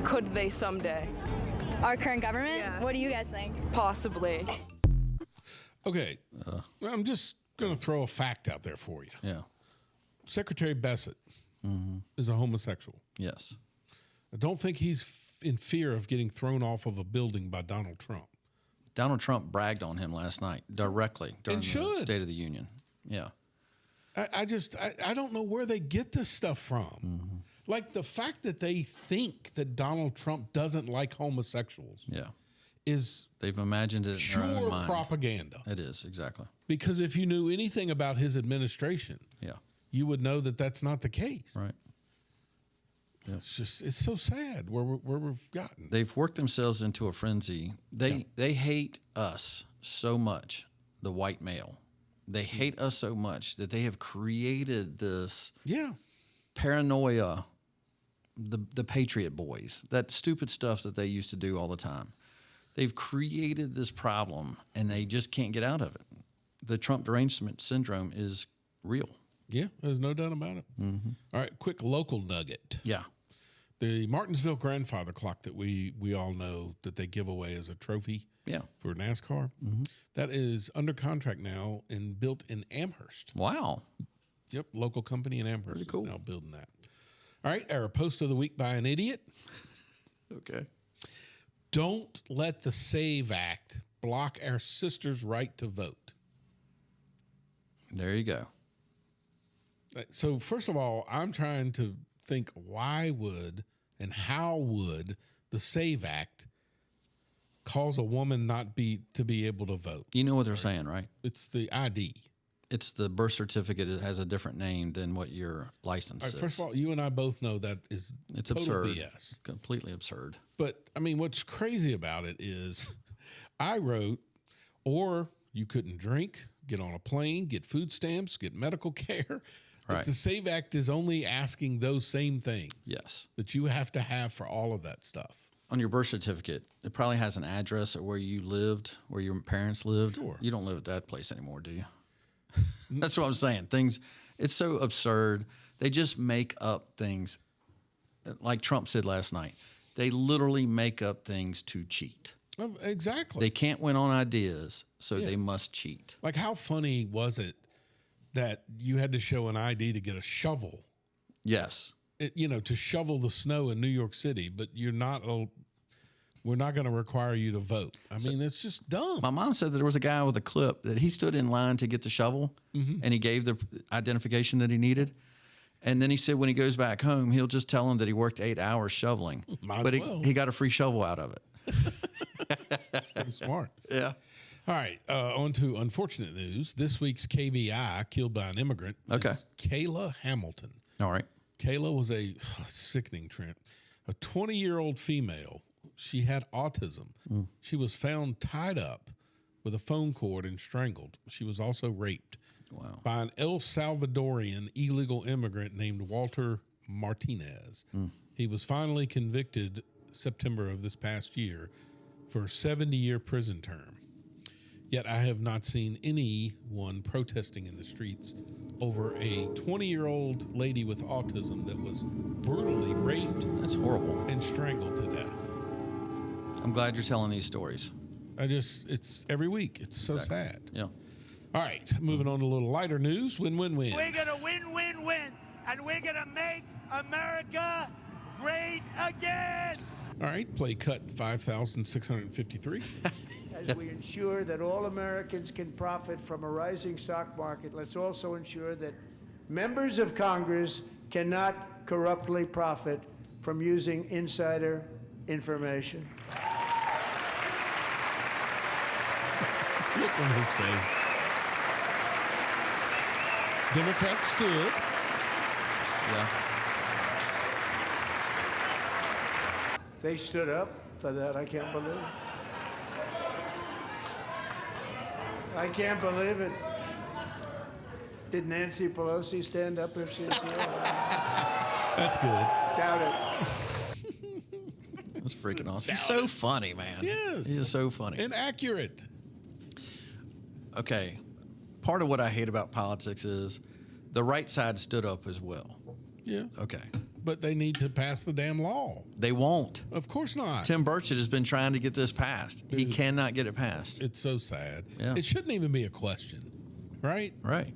Could they someday? Our current government? Yeah. What do you guys think? Possibly. Okay. I'm just going to throw a fact out there for you. Yeah. Secretary Bassett is a homosexual. Yes. I don't think he's in fear of getting thrown off of a building by Donald Trump. Donald Trump bragged on him last night directly during the should. State of the Union. Yeah. I don't know where they get this stuff from. Mm-hmm. Like the fact that they think that Donald Trump doesn't like homosexuals Yeah. is They've imagined it in their own pure mind. propaganda. It is, exactly. Because if you knew anything about his administration, Yeah. you would know that that's not the case. Right. It's so sad where we've gotten. They've worked themselves into a frenzy. They hate us so much, the white male. They hate us so much that they have created this paranoia, the Patriot Boys, that stupid stuff that they used to do all the time. They've created this problem, and they just can't get out of it. The Trump derangement syndrome is real. Yeah, there's no doubt about it. Mm-hmm. All right, quick local nugget. Yeah. The Martinsville grandfather clock that we all know that they give away as a trophy for NASCAR, that is under contract now and built in Amherst. Wow. Yep, local company in Amherst Pretty cool. is now building that. All right, our post of the week by an idiot. Okay. Don't let the SAVE Act block our sisters' right to vote. There you go. So first of all, I'm trying to think why would and how would the SAVE Act cause a woman not be able to vote? You know what they're saying, right? It's the ID. It's the birth certificate. It has a different name than what your license All right, is. first of all, you and I both know that is It's total absurd. BS. Completely absurd. But I mean, what's crazy about it is I wrote, or you couldn't drink, get on a plane, get food stamps, get medical care. Right. The SAVE Act is only asking those same things. Yes. That you have to have for all of that stuff. On your birth certificate, it probably has an address of where you lived, where your parents lived. Sure. You don't live at that place anymore, do you? That's what I'm saying. It's so absurd. They just make up things. Like Trump said last night, they literally make up things to cheat. Exactly. They can't win on ideas, so they must cheat. Like, how funny was it that you had to show an ID to get a shovel? Yes. To shovel the snow in New York City, but we're not going to require you to vote. I mean, it's just dumb. My mom said that there was a guy with a clip that he stood in line to get the shovel, and he gave the identification that he needed. And then he said when he goes back home, he'll just tell him that he worked 8 hours shoveling. But he got a free shovel out of it. Pretty smart. Yeah. All right, on to unfortunate news. This week's KBI, killed by an immigrant, is Kayla Hamilton. All right. Kayla was a sickening, Trent. A 20-year-old female. She had autism. She was found tied up with a phone cord and strangled. She was also raped by an El Salvadorian illegal immigrant named Walter Martinez. He was finally convicted September of this past year for a 70-year prison term. Yet I have not seen anyone protesting in the streets over a 20-year-old lady with autism that was brutally raped. That's horrible. And strangled to death. I'm glad you're telling these stories. It's every week. It's so sad. Yeah. All right, moving on to a little lighter news. Win, win, win. We're going to win, win, win. And we're going to make America great again. All right, play cut 5,653. As we ensure that all Americans can profit from a rising stock market, let's also ensure that members of Congress cannot corruptly profit from using insider information. Look on his face. Democrats stood. Yeah. They stood up for that. I can't believe it. I can't believe it. Did Nancy Pelosi stand up if she's here? That's good. Doubt it. That's freaking awesome. He's so funny, man. Yes. He is so funny. And accurate. Okay. Part of what I hate about politics is the right side stood up as well. Yeah. Okay. But they need to pass the damn law. They won't. Of course not. Tim Burchett has been trying to get this passed. He cannot get it passed. It's so sad. Yeah. It shouldn't even be a question, right? Right.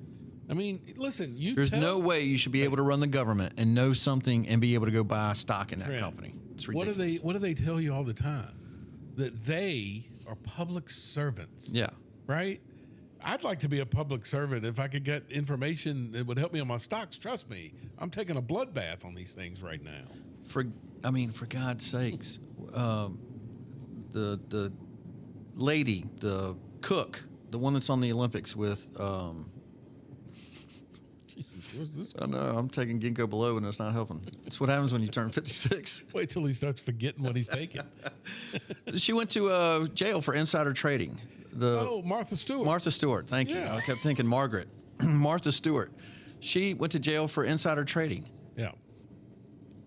I mean, listen, There's no way you should be able to run the government and know something and be able to go buy stock in that Trent, company. It's ridiculous. What do they tell you all the time? That they are public servants. Yeah. Right? I'd like to be a public servant if I could get information that would help me on my stocks. Trust me, I'm taking a bloodbath on these things right now. For God's sakes, the lady, the cook, the one that's on the Olympics with. Jesus, what's this? I know I'm taking ginkgo below and it's not helping. It's what happens when you turn 56. Wait till he starts forgetting what he's taking. She went to jail for insider trading. Martha Stewart. Martha Stewart, thank you. Yeah. I kept thinking Margaret. Martha Stewart. She went to jail for insider trading. Yeah.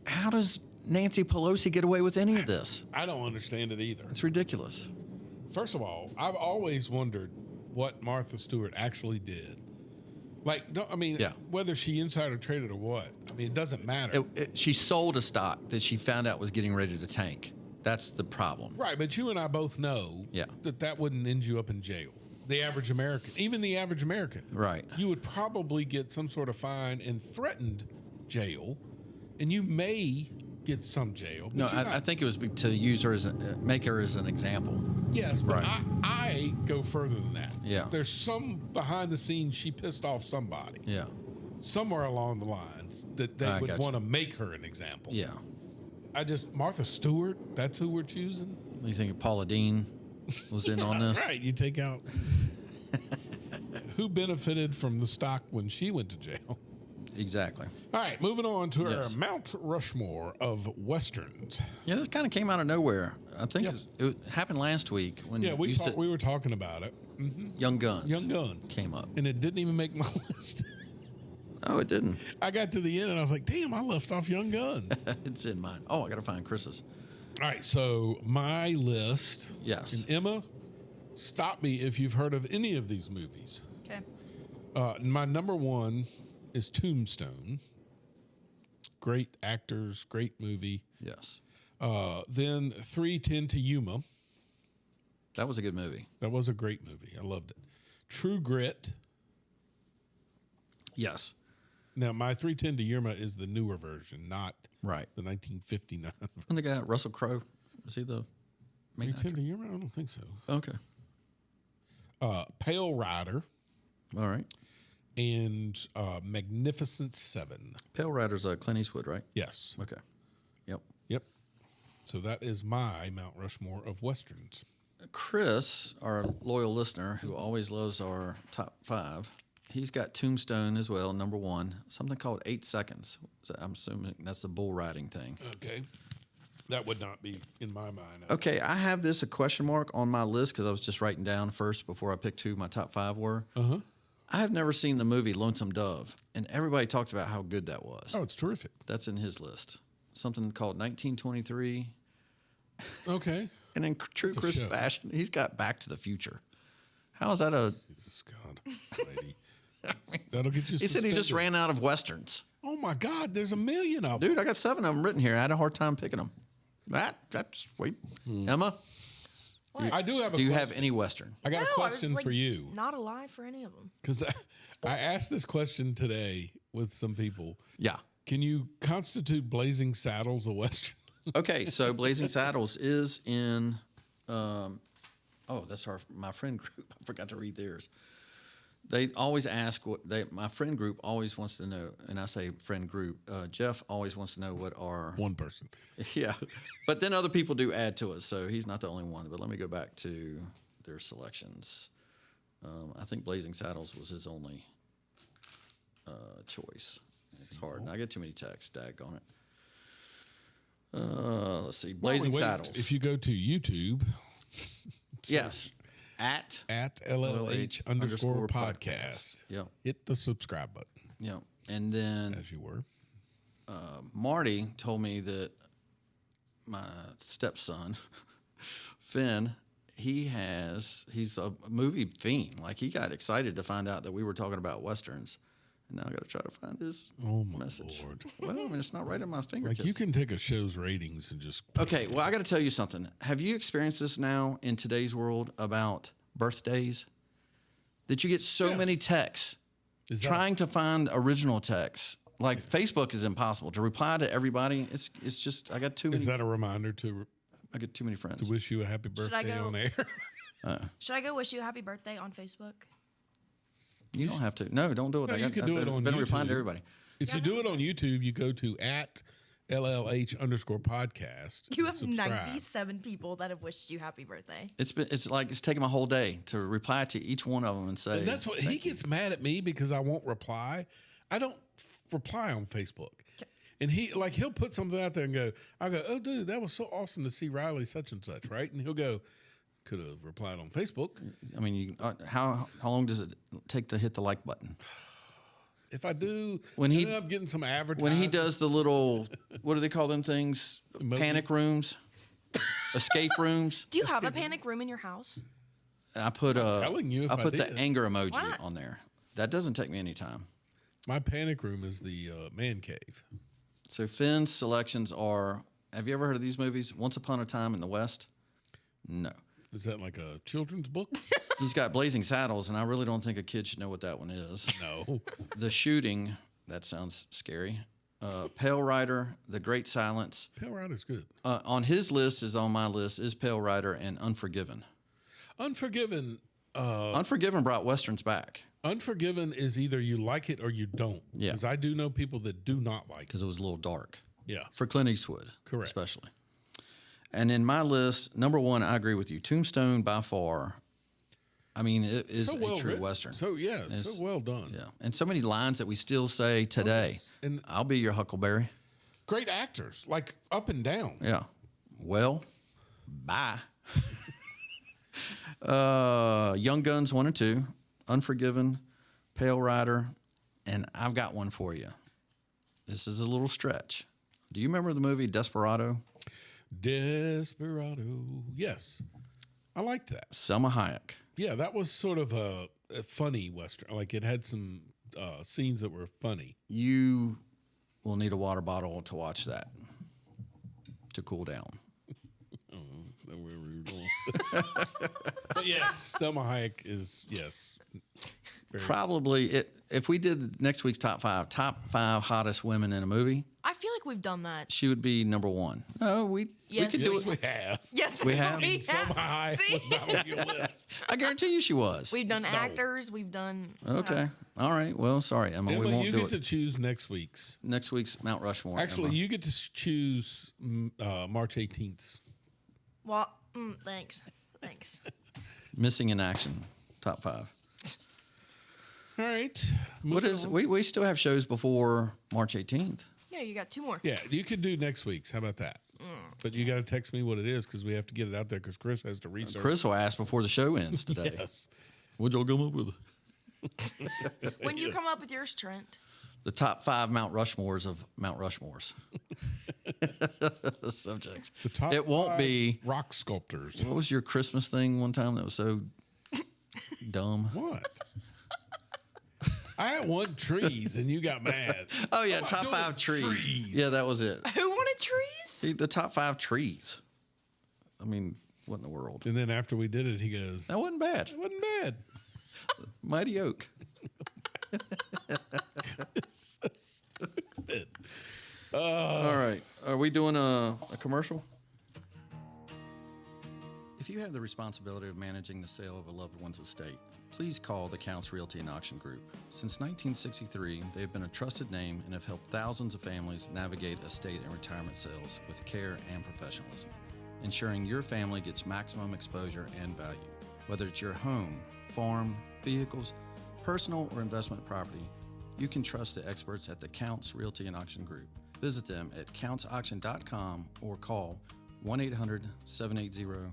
How does Nancy Pelosi get away with any of this? I don't understand it either. It's ridiculous. First of all, I've always wondered what Martha Stewart actually did. Like, whether she insider traded or what. I mean, it doesn't matter. She sold a stock that she found out was getting ready to tank. That's the problem. Right, but you and I both know that wouldn't end you up in jail. The average American, even the average American. Right. You would probably get some sort of fine and threatened jail, and you may get some jail. No, I think it was to use her make her as an example. Yes, but I go further than that. Yeah. There's some behind the scenes she pissed off somebody. Yeah. Somewhere along the lines that they would want to make her an example. Yeah. Martha Stewart, that's who we're choosing? You think Paula Deen was in on this? Right, you take out who benefited from the stock when she went to jail. Exactly. All right, moving on to our Mount Rushmore of Westerns. Yeah, this kind of came out of nowhere. I think it happened last week when we were talking about it. Mm-hmm. Young Guns. Young Guns came up. And it didn't even make my list. Oh, it didn't. I got to the end and I was like, damn, I left off Young Guns. It's in mine. Oh, I got to find Chris's. All right, so my list. Yes. And Emma, stop me if you've heard of any of these movies. Okay. My number one is Tombstone. Great actors, great movie. Yes. Then 3:10 to Yuma. That was a good movie. That was a great movie. I loved it. True Grit. Yes. Now, my 3:10 to Yuma is the newer version, not the 1959 version. And the guy, Russell Crowe, is he the main 3:10 to Yuma? I don't think so. Okay. Pale Rider. All right. And Magnificent Seven. Pale Rider's Clint Eastwood, right? Yes. Okay. Yep. Yep. So that is my Mount Rushmore of Westerns. Chris, our loyal listener who always loves our top 5, he's got Tombstone as well, number 1. Something called 8 Seconds. So I'm assuming that's the bull riding thing. Okay. That would not be in my mind. Okay, I have this a question mark on my list because I was just writing down first before I picked who my top 5 were. Uh-huh. I have never seen the movie Lonesome Dove, and everybody talks about how good that was. Oh, it's terrific. That's in his list. Something called 1923. Okay. And in true Chris fashion, he's got Back to the Future. How is that a... Jesus God Almighty. That'll get you He said he just ran out of Westerns. Oh, my God. There's a million of them. Dude, I got 7 of them written here. I had a hard time picking them. That's sweet. Emma? I do have a Do you question. have any Western? I got a question for you. Not alive for any of them. Because I asked this question today with some people. Yeah. Can you constitute Blazing Saddles a Western? Okay, so Blazing Saddles is in, that's my friend group. I forgot to read theirs. They always ask my friend group always wants to know, and I say friend group, Jeff always wants to know what our... One person. Yeah, but then other people do add to it, so he's not the only one. But let me go back to their selections. I think Blazing Saddles was his only choice. It's hard. And I get too many texts. Daggone it. Let's see. Blazing Saddles. If you go to YouTube. Yes. At LLH _ podcast. Yep. Hit the subscribe button. Yep. And then, as you were, Marty told me that my stepson, Finn, he's a movie fiend. Like, he got excited to find out that we were talking about Westerns. And now I got to try to find his message. Lord. Well, I mean, it's not right at my fingertips. Like, you can take a show's ratings and just... Okay, well, I got to tell you something. Have you experienced this now in today's world about birthdays? That you get so many texts trying to find original texts. Like, Facebook is impossible. To reply to everybody, it's just, I got too many. Is that a reminder to I get too many friends. To wish you a happy Should I birthday go? on air. Should I go wish you a happy birthday on Facebook? You don't have to. No, don't do it. No, you can do it on Been replying YouTube. to everybody. If you do it on YouTube, you go to @LLH_podcast. You have subscribe. 97 people that have wished you happy birthday. It's like it's taking my whole day to reply to each one of them and say. And that's what he gets mad at me because I won't reply. I don't reply on Facebook. And he'll put something out there and I'll go, oh, dude, that was so awesome to see Riley such and such, right? And he'll go, could have replied on Facebook. I mean, how long does it take to hit the like button? If I do, When he- I end up getting some advertising. When he does the little, what do they call them things? Emojis? Panic rooms, escape rooms. Do you have a panic room in your house? I put telling you if I put the did. anger emoji Why not? on there. That doesn't take me any time. My panic room is the man cave. So Finn's selections are. Have you ever heard of these movies? Once Upon a Time in the West. No. Is that like a children's book? He's got Blazing Saddles, and I really don't think a kid should know what that one is. No. The Shooting. That sounds scary. Pale Rider, The Great Silence. Pale Rider's good. On his list is on my list is Pale Rider and Unforgiven. Unforgiven. Unforgiven brought westerns back Unforgiven is either you like it or you don't. Yeah. Because I do know people that do not like it. because it was a little dark. Yeah. For Clint Eastwood, Correct. especially. And in my list, number one, I agree with you. Tombstone by far. I mean, it is So a well true written. Western. So, yeah, It's- so well done. Yeah, and so many lines that we still say today. yes. And- I'll be your Huckleberry. Great actors, like up and down. Yeah. Well, bye. Young Guns 1 and 2, Unforgiven, Pale Rider, and I've got one for you. This is a little stretch. Do you remember the movie Desperado? Desperado. Yes. I liked that. Selma Hayek. Yeah, that was sort of a funny Western. Like it had some scenes that were funny. You will need a water bottle to watch that to cool down. Where we were going. But yes, Selma Hayek is, yes. Very, Probably, if we did next week's top five hottest women in a movie, I feel like we've done that. she would be number one. No, we Yes. could do yes, it. we have. Yes, We have? Selma Hayek See? was not on your list. I guarantee you she was. We've done actors. We've done. Okay. All right. Well, sorry, Emma. Emma, we won't you do get it. to choose next week's. Next week's Mount Rushmore. Actually, Emma. you get to choose March 18th. Well, thanks. Thanks. Missing in Action, top five. All right. What is we still have shows before March 18th. Yeah, you got 2 more. Yeah, you could do next week's. How about that? But you got to text me what it is because we have to get it out there because Chris has to research. Chris will ask before the show ends today. Yes. What'd y'all come up with? When you come up with yours, Trent? The top 5 Mount Rushmores of Mount Rushmores. Subjects. The top It won't 5 be. rock sculptors. What was your Christmas thing one time that was so dumb? What? I had one trees and you got mad. Oh yeah, I'm not top doing 5 trees. trees. Yeah, that was it. Who wanted trees? See, the top 5 trees. I mean, what in the world? And then after we did it, he goes, That wasn't bad. it wasn't bad. Mighty Oak. So stupid. All right. Are we doing a commercial? If you have the responsibility of managing the sale of a loved one's estate, please call the Counts Realty and Auction Group. Since 1963, they have been a trusted name and have helped thousands of families navigate estate and retirement sales with care and professionalism, ensuring your family gets maximum exposure and value. Whether it's your home, farm, vehicles, personal or investment property, you can trust the experts at the Counts Realty and Auction Group. Visit them at countsauction.com or call 1-800-780-2991.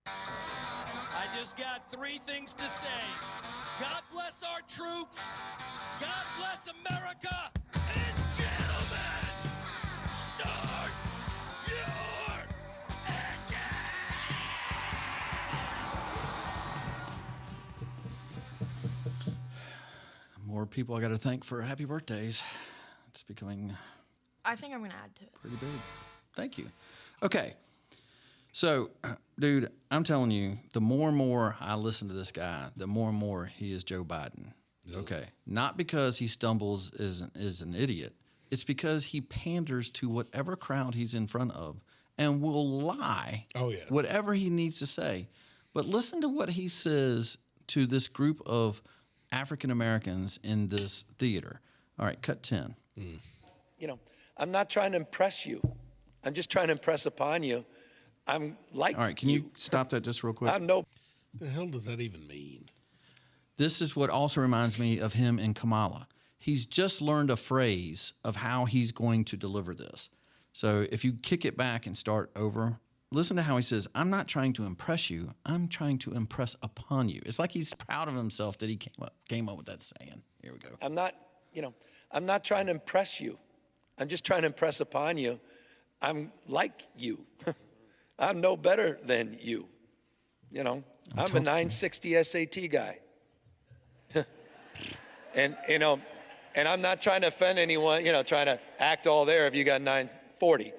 I just got 3 things to say. God bless our troops. God bless America. And gentlemen, start your engine. More people I got to thank for happy birthdays. It's becoming I think I'm going to add to it. pretty big. Thank you. Okay. So, dude, I'm telling you, the more and more I listen to this guy, the more and more he is Joe Biden. Okay. Not because he stumbles is an idiot. It's because he panders to whatever crowd he's in front of and will lie. Oh, yeah. Whatever he needs to say. But listen to what he says to this group of African Americans in this theater. All right, cut 10. You know, I'm not trying to impress you. I'm just trying to impress upon you. I'm like All right, can you stop that just real quick? I'm no. The hell does that even mean? This is what also reminds me of him and Kamala. He's just learned a phrase of how he's going to deliver this. So if you kick it back and start over, listen to how he says, I'm not trying to impress you. I'm trying to impress upon you. It's like he's proud of himself that he came up with that saying. Here we go. I'm not, you know, I'm not trying to impress you. I'm just trying to impress upon you. I'm like you. I'm no better than you. You know, I'm a 960 SAT guy. And, you know, and I'm not trying to offend anyone, you know, trying to act all there if you got 940.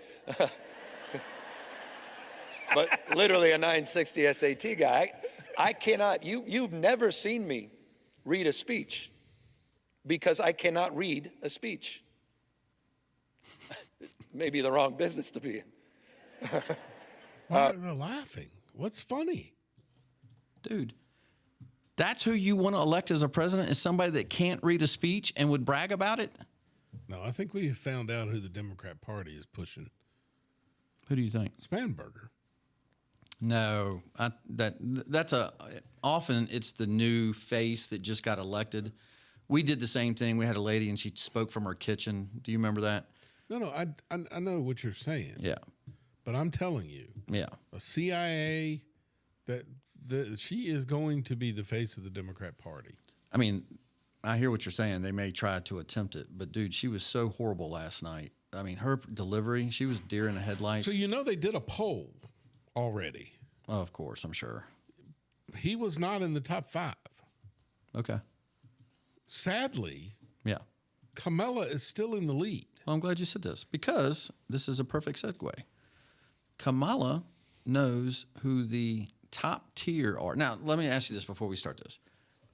But literally a 960 SAT guy. I cannot, you've never seen me read a speech because I cannot read a speech. Maybe the wrong business to be in. Why are they laughing? What's funny? Dude, that's who you want to elect as a president, is somebody that can't read a speech and would brag about it? No, I think we found out who the Democrat Party is pushing. Who do you think? Spanberger. No, often it's the new face that just got elected. We did the same thing. We had a lady and she spoke from her kitchen. Do you remember that? No, I know what you're saying. Yeah. But I'm telling you. Yeah. A CIA that she is going to be the face of the Democrat Party. I mean, I hear what you're saying. They may try to attempt it, but dude, she was so horrible last night. I mean, her delivery, she was deer in the headlights. So you know they did a poll already. Oh, of course, I'm sure. He was not in the top 5. Okay. Sadly, yeah, Kamala is still in the lead. Well, I'm glad you said this because this is a perfect segue. Kamala knows who the top tier are. Now, let me ask you this before we start this.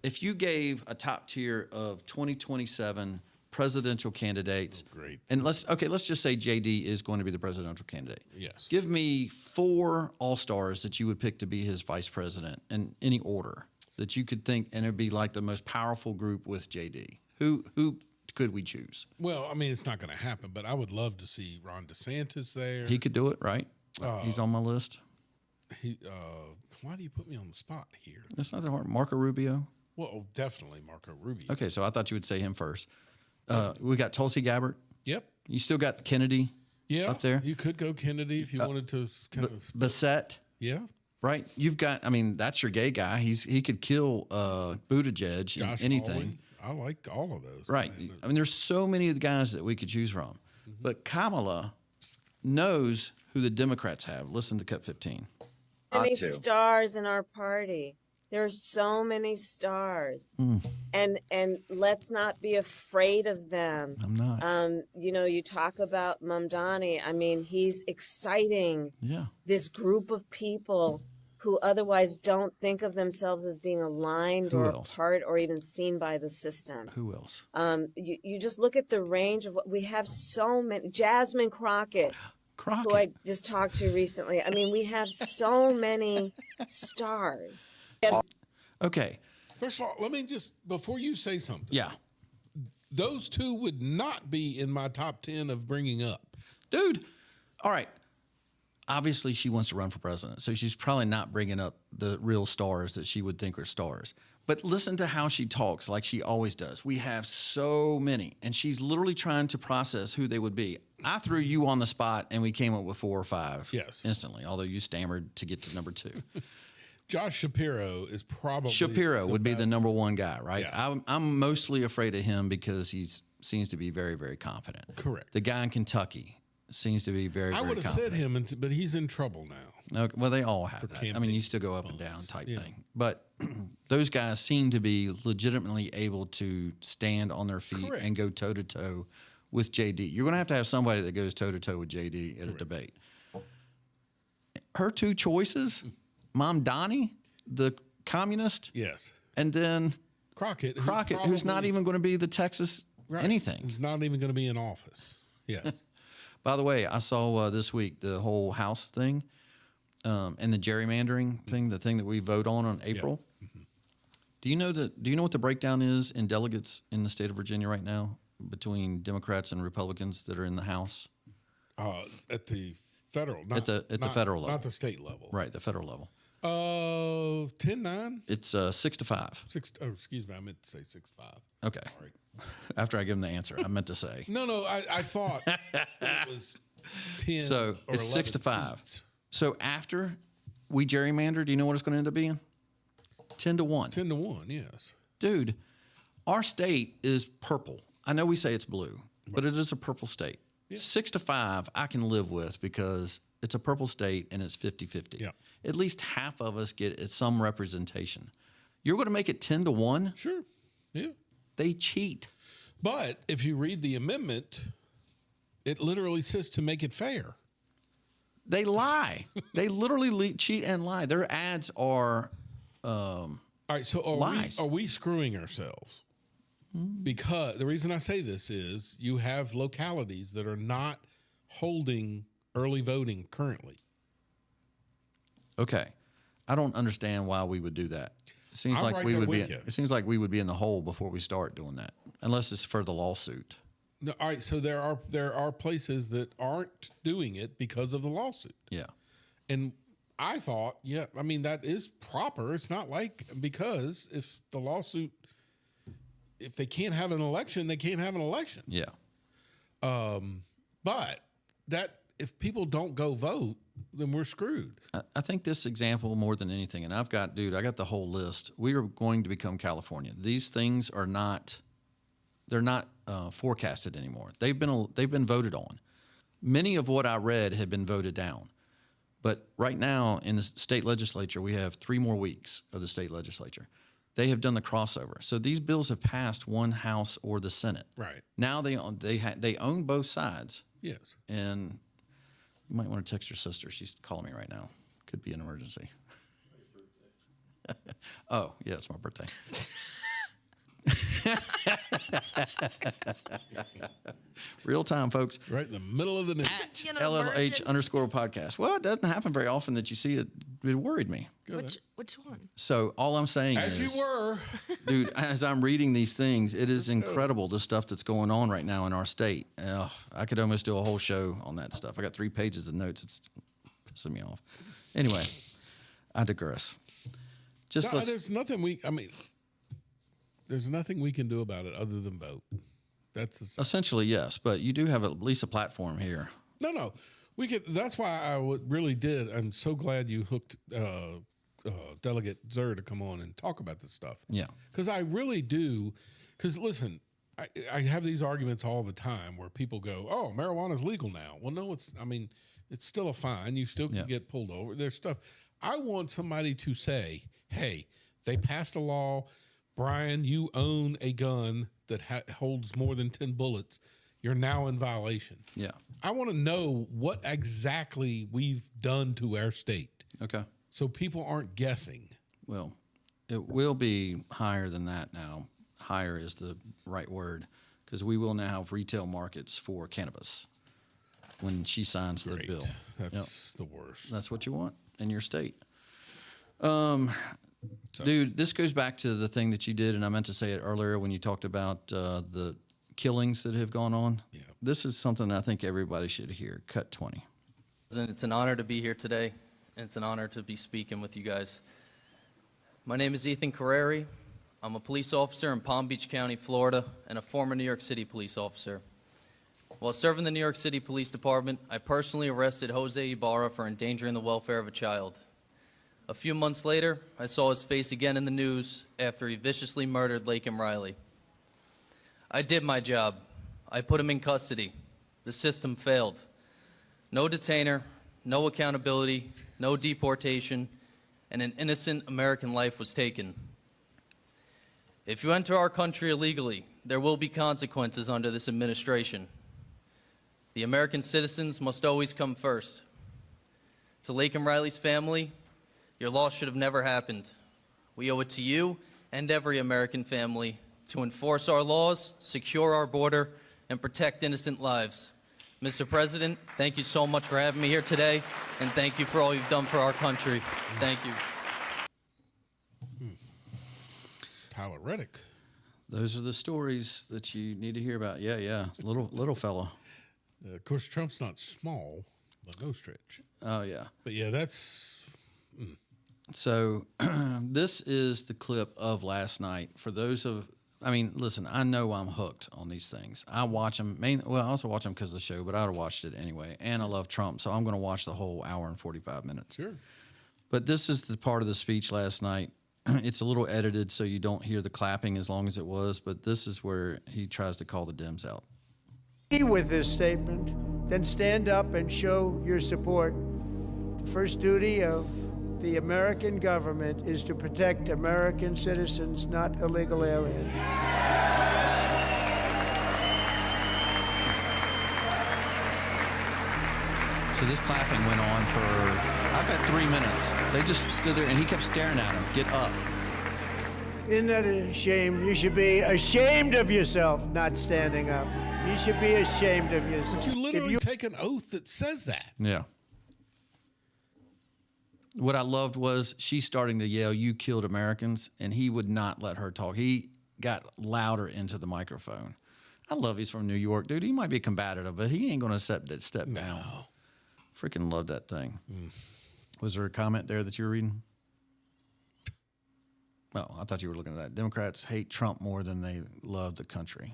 If you gave a top tier of 2027 presidential candidates, great. And let's just say JD is going to be the presidential candidate. Yes. Give me 4 all-stars that you would pick to be his vice president in any order that you could think, and it'd be like the most powerful group with JD. Who could we choose? Well, I mean, it's not going to happen, but I would love to see Ron DeSantis there. He could do it, right? He's on my list. Why do you put me on the spot here? That's not that hard. Marco Rubio. Well, definitely Marco Rubio. Okay, so I thought you would say him first. We got Tulsi Gabbard. Yep. You still got Kennedy. Yeah. Up there. You could go Kennedy if you wanted to kind of. Bassett. Yeah. Right. You've got. I mean, that's your gay guy. He could kill Buttigieg in anything. Hawley. I like all of those. Right. I mean, there's so many of the guys that we could choose from, but Kamala knows who the Democrats have. Listen to cut 15. Many stars in our party. There are so many stars, and let's not be afraid of them. I'm not. You know, you talk about Mamdani. I mean, he's exciting. Yeah. This group of people who otherwise don't think of themselves as being aligned or a part or even seen by the system. Who else? You just look at the range of what we have. So many. Jasmine Crockett. Who I just talked to recently. I mean, we have so many stars. Okay. First of all, let me just, before you say something. Yeah. Those two would not be in my top 10 of bringing up. Dude. All right. Obviously, she wants to run for president, so she's probably not bringing up the real stars that she would think are stars. But listen to how she talks like she always does. We have so many, and she's literally trying to process who they would be. I threw you on the spot, and we came up with 4 or 5 instantly, although you stammered to get to number 2. Josh Shapiro is probably would be the number 1 guy, right? Yeah. I'm mostly afraid of him because he seems to be very, very confident. Correct. The guy in Kentucky seems to be very, I very would have confident. said him, but he's in trouble now. Okay, well, they all have that. I mean, you still go up and down type thing. But those guys seem to be legitimately able to stand on their feet and go toe-to-toe with JD. You're going to have somebody that goes toe-to-toe with JD at a debate. Her 2 choices, Mamdani, the communist. Yes. And then Crockett, who's not even going to be the Texas anything. He's not even going to be in office. Yes. By the way, I saw this week the whole House thing and the gerrymandering thing, the thing that we vote on April. Yeah. Mm-hmm. Do you know what the breakdown is in delegates in the state of Virginia right now between Democrats and Republicans that are in the House? At the federal, at the federal level, not the state level. Right, the federal level. 10-9. It's 6-5. Oh, excuse me, I meant to say 6-5. Okay. Sorry. After I give him the answer, I meant to say. No, I thought it was 10. So or it's 6-5. Seats. So after we gerrymander, do you know what it's going to end up being? 10-1. 10-1, yes. Dude, our state is purple. I know we say it's blue, but it is a purple state. Yeah. 6-5, I can live with because it's a purple state and it's 50-50. Yeah. At least half of us get some representation. You're going to make it 10-1? Sure. Yeah. They cheat. But if you read the amendment, it literally says to make it fair. They lie. They literally cheat and lie. Their ads are all right, so lies. Are we screwing ourselves? Because the reason I say this is you have localities that are not holding early voting currently. Okay. I don't understand why we would do that. It seems I'm like right we there would be with you. it seems like we would be in the hole before we start doing that. Unless it's for the lawsuit. No, all right, so there are places that aren't doing it because of the lawsuit. Yeah. And I thought, I mean, that is proper. It's not like because if the lawsuit, if they can't have an election, they can't have an election. Yeah. But that if people don't go vote, then we're screwed. I think this example more than anything, and I got the whole list. We are going to become California. These things are not, they're not forecasted anymore. They've been voted on. Many of what I read had been voted down. But right now in the state legislature, we have 3 more weeks of the state legislature. They have done the crossover. So these bills have passed one house or the Senate. Right. Now they own both sides. Yes. And you might want to text your sister. She's calling me right now. Could be an emergency. Oh, yeah, it's my birthday. Real time, folks. Right in the middle of the night. At LLH_podcast. Well, it doesn't happen very often that you see it. It worried me. Which one? So all I'm saying As is, you were. dude, as I'm reading these things, it is incredible the stuff that's going on right now in our state. I could almost do a whole show on that stuff. I got 3 pages of notes. It's pissing me off. Anyway, I digress. There's nothing we can do about it other than vote. That's essentially yes, but you do have at least a platform here. No, we could. That's why I really did. I'm so glad you hooked Delegate Zer to come on and talk about this stuff. Yeah, because I really do. Because listen, I have these arguments all the time where people go, "Oh, marijuana's legal now." Well, no, it's. I mean, it's still a fine. You still can get pulled over. There's stuff. I want somebody to say, "Hey, they passed a law. Brian, you own a gun that holds more than 10 bullets. You're now in violation." Yeah. I want to know what exactly we've done to our state. Okay. So people aren't guessing. Well, it will be higher than that now. Higher is the right word because we will now have retail markets for cannabis when she signs the bill. That's the worst. That's what you want in your state. Dude, this goes back to the thing that you did, and I meant to say it earlier when you talked about the killings that have gone on. Yeah. This is something I think everybody should hear. Cut 20. It's an honor to be here today, and it's an honor to be speaking with you guys. My name is Ethan Carreri. I'm a police officer in Palm Beach County, Florida, and a former New York City police officer. While serving the New York City Police Department, I personally arrested Jose Ibarra for endangering the welfare of a child. A few months later, I saw his face again in the news after he viciously murdered Laken Riley. I did my job. I put him in custody. The system failed. No detainer, no accountability, no deportation, and an innocent American life was taken. If you enter our country illegally, there will be consequences under this administration. The American citizens must always come first. To Laken Riley's family, your loss should have never happened. We owe it to you and every American family to enforce our laws, secure our border, and protect innocent lives. Mr. President, thank you so much for having me here today, and thank you for all you've done for our country. Thank you. Tyler Reddick. Those are the stories that you need to hear about. Yeah. Little fella. Of course, Trump's not small, but no stretch. Oh, yeah. But yeah, that's... So this is the clip of last night. For those of... I mean, listen, I know I'm hooked on these things. I watch them. I also watch them because of the show, but I would have watched it anyway. And I love Trump, so I'm going to watch the whole hour and 45 minutes. Sure. But this is the part of the speech last night. It's a little edited, so you don't hear the clapping as long as it was. But this is where he tries to call the Dems out. With this statement, then stand up and show your support. The first duty of the American government is to protect American citizens, not illegal aliens. So this clapping went on for, I bet, 3 minutes. They just stood there, and he kept staring at him. Get up. Isn't that a shame? You should be ashamed of yourself not standing up. You should be ashamed of yourself. But you literally take an oath that says that. Yeah. What I loved was she starting to yell, "You killed Americans," and he would not let her talk. He got louder into the microphone. I love he's from New York, dude. He might be combative, but he ain't going to step down. Freaking love that thing. Was there a comment there that you were reading? Oh, I thought you were looking at that. Democrats hate Trump more than they love the country.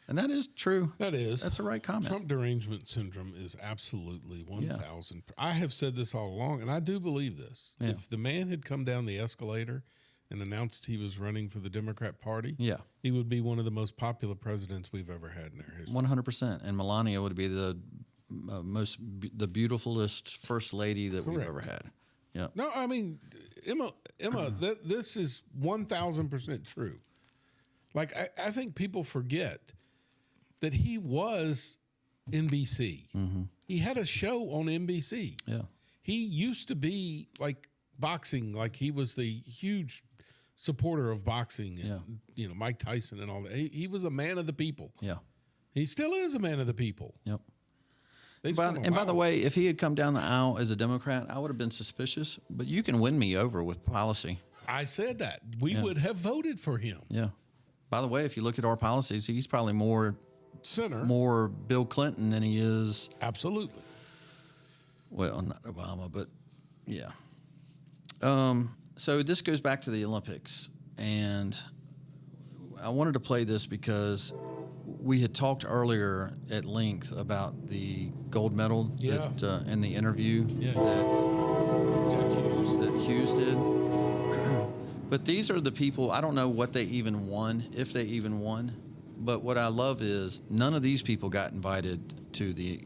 And that is true. That is. That's the right comment. Trump derangement syndrome is absolutely 1,000. I have said this all along, and I do believe this. Yeah. If the man had come down the escalator and announced he was running for the Democrat Party, he would be one of the most popular presidents we've ever had in our history. 100%. And Melania would be the the beautifulest first lady that we've ever had. Yeah. No, I mean, Emma, this is 1,000% true. Like, I think people forget that he was NBC. Mm-hmm. He had a show on NBC. Yeah. He used to be like boxing, like he was the huge supporter of boxing and, Mike Tyson and all that. He was a man of the people. Yeah. He still is a man of the people. Yep. By the way, if he had come down the aisle as a Democrat, I would have been suspicious, but you can win me over with policy. I said that. We would have voted for him. Yeah. By the way, if you look at our policies, he's probably more center, more Bill Clinton than he is. Absolutely. Well, not Obama, but yeah. So this goes back to the Olympics, and I wanted to play this because we had talked earlier at length about the gold medal that, in the interview that Hughes did. But these are the people, I don't know what they even won, if they even won. But what I love is none of these people got invited to the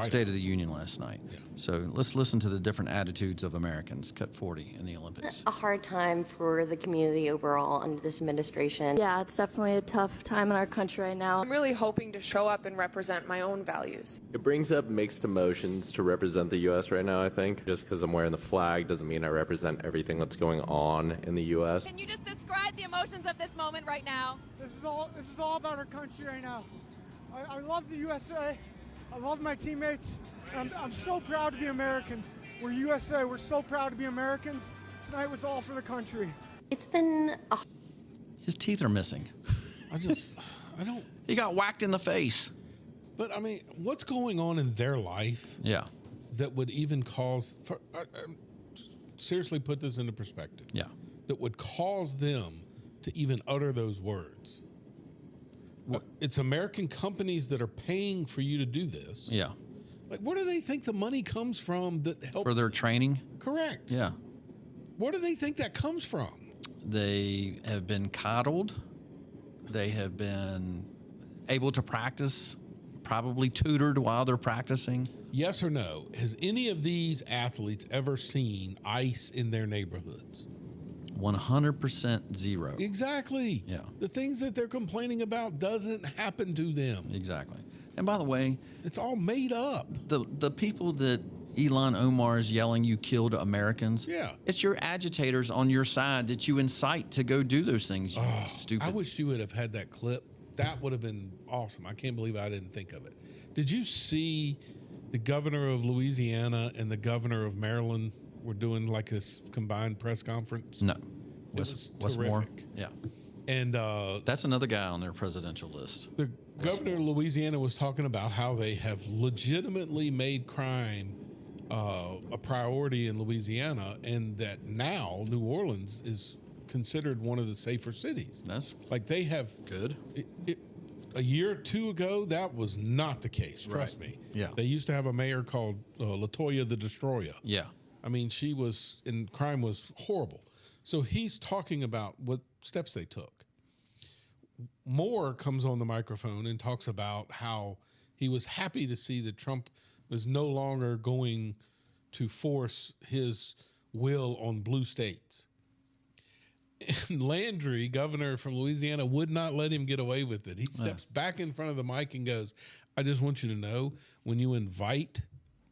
State of the Union last night. Yeah. So let's listen to the different attitudes of Americans. Cut 40 in the Olympics. A hard time for the community overall under this administration. Yeah, it's definitely a tough time in our country right now. I'm really hoping to show up and represent my own values. It brings up mixed emotions to represent the U.S. right now, I think. Just because I'm wearing the flag doesn't mean I represent everything that's going on in the U.S. Can you just describe the emotions of this moment right now? This is all about our country right now. I love the USA. I love my teammates. I'm so proud to be Americans. We're USA. We're so proud to be Americans. Tonight was all for the country. It's been His teeth are missing. I don't. He got whacked in the face. But I mean, what's going on in their life? Yeah. That would even cause. Seriously, put this into perspective. Yeah. That would cause them to even utter those words. It's American companies that are paying for you to do this. Yeah. Like, where do they think the money comes from that helps? For their training? Correct. Yeah. Where do they think that comes from? They have been coddled. They have been able to practice, probably tutored while they're practicing. Yes or no? Has any of these athletes ever seen ICE in their neighborhoods? 100% zero. Exactly. Yeah. The things that they're complaining about doesn't happen to them. Exactly. And by the way, it's all made up. The people that Elon Omar's yelling, "You killed Americans." Yeah. It's your agitators on your side that you incite to go do those things. You stupid. I wish you would have had that clip. That would have been awesome. I can't believe I didn't think of it. Did you see the governor of Louisiana and the governor of Maryland were doing like this combined press conference? No. It was Westmore. terrific. Yeah. And that's another guy on their presidential list. The governor of Louisiana was talking about how they have legitimately made crime a priority in Louisiana, and that now New Orleans is considered one of the safer cities. That's like they have good. A year or two ago, that was not the case. Trust me. Yeah. They used to have a mayor called LaToya the Destroyer. Yeah. I mean, she was, and crime was horrible. So he's talking about what steps they took. Moore comes on the microphone and talks about how he was happy to see that Trump was no longer going to force his will on blue states. And Landry, governor from Louisiana, would not let him get away with it. He steps back in front of the mic and goes, I just want you to know, when you invite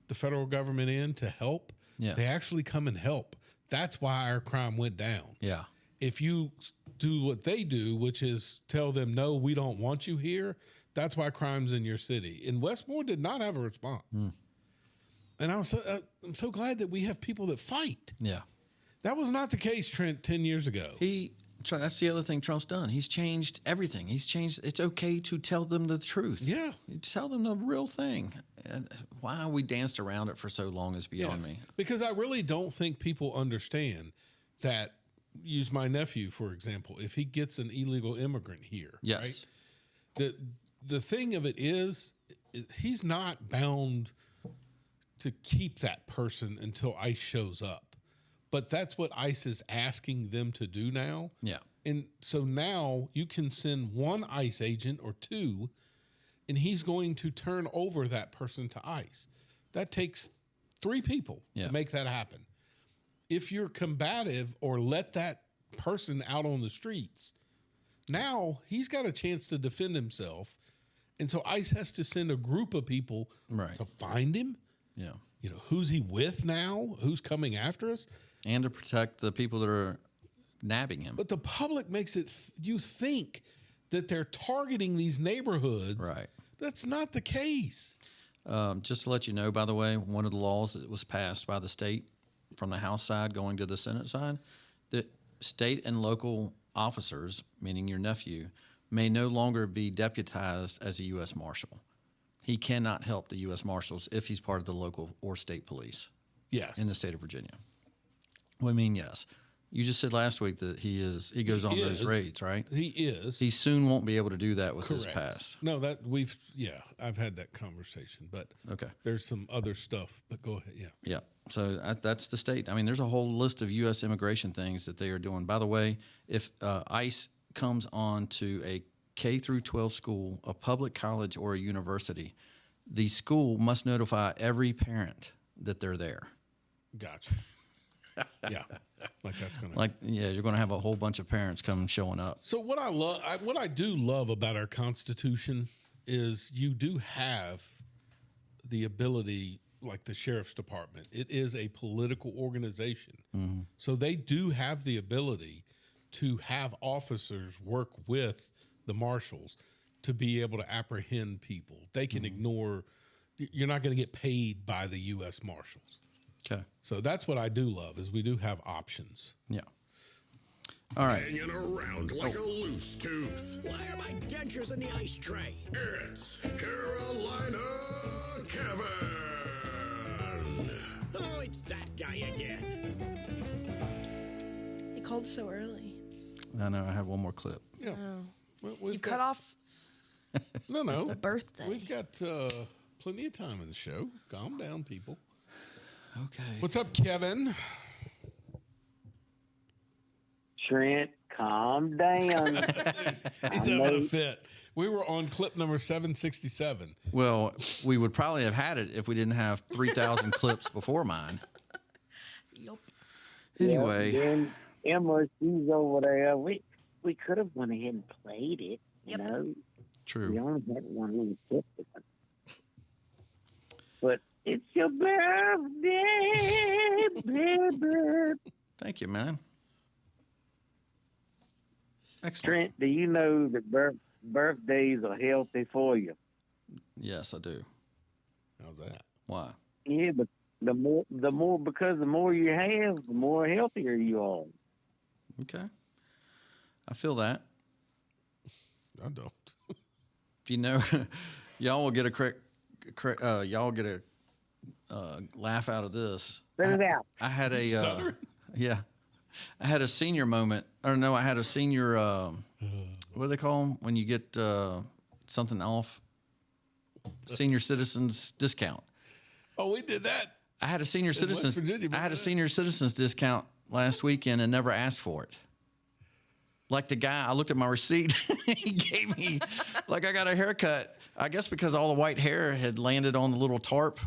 the federal government in to help, they actually come and help. That's why our crime went down. Yeah. If you do what they do, which is tell them, no, we don't want you here, that's why crime's in your city. And Westmore did not have a response. And I'm so glad that we have people that fight. Yeah. That was not the case, Trent, 10 years ago. That's the other thing Trump's done. He's changed everything. It's okay to tell them the truth. Yeah. Tell them the real thing. Why we danced around it for so long is beyond me. Because I really don't think people understand that. Use my nephew, for example. If he gets an illegal immigrant here, yes. Right? The thing of it is he's not bound to keep that person until ICE shows up. But that's what ICE is asking them to do now. Yeah. And so now you can send one ICE agent or two, and he's going to turn over that person to ICE. That takes 3 people to make that happen. If you're combative or let that person out on the streets, now he's got a chance to defend himself. And so ICE has to send a group of people to find him. Yeah. You know, who's he with now? Who's coming after us? And to protect the people that are nabbing him. But the public makes it, you think that they're targeting these neighborhoods. Right. That's not the case. Just to let you know, by the way, one of the laws that was passed by the state from the House side going to the Senate side, that state and local officers, meaning your nephew, may no longer be deputized as a U.S. Marshal. He cannot help the U.S. Marshals if he's part of the local or state police. Yes. In the state of Virginia. Well, I mean, yes. You just said last week that he goes on those raids, right? He is. He soon won't be able to do that with his Correct. past. No, I've had that conversation, but there's some other stuff, but go ahead. Yeah. Yeah. So that's the state. I mean, there's a whole list of U.S. immigration things that they are doing. By the way, if ICE comes on to a K through 12 school, a public college, or a university, the school must notify every parent that they're there. Gotcha. Yeah, like that's gonna. You're gonna have a whole bunch of parents come showing up. So what I do love about our Constitution is you do have the ability, like the sheriff's department. It is a political organization, so they do have the ability to have officers work with the marshals to be able to apprehend people. They can ignore. You're not going to get paid by the U.S. Marshals. Okay. So that's what I do love is we do have options. Yeah. All right. Hanging around like a loose tooth. Why are my dentures in the ice tray? It's Carolina Kevin. Oh, it's that guy again. He called so early. I know. I have one more clip. Yeah. Well, you cut off. No. The birthday. We've got plenty of time in the show. Calm down, people. Okay. What's up, Kevin? Trent, calm down. He's having a fit. We were on clip number 767. Well, we would probably have had it if we didn't have 3,000 clips before mine. Yep. Anyway. Yeah, MRC's over there. We could have went ahead and played it, you know. True. We only had one little clip. But It's your birthday, baby. Thank you, man. Excellent. Trent, do you know that birthdays are healthy for you? Yes, I do. How's that? Why? Yeah, but the more you have, the more healthier you are. Okay. I feel that. I don't. You know, y'all will get a laugh out of this. Spit it out. I had a I had a senior moment, or no, I had a senior. What do they call them when you get something off? Senior citizens discount. Oh, we did that. I had a senior citizens. Virginia, I had a senior citizens discount last weekend and never asked for it. Like the guy, I looked at my receipt. He gave me, like I got a haircut. I guess because all the white hair had landed on the little tarp,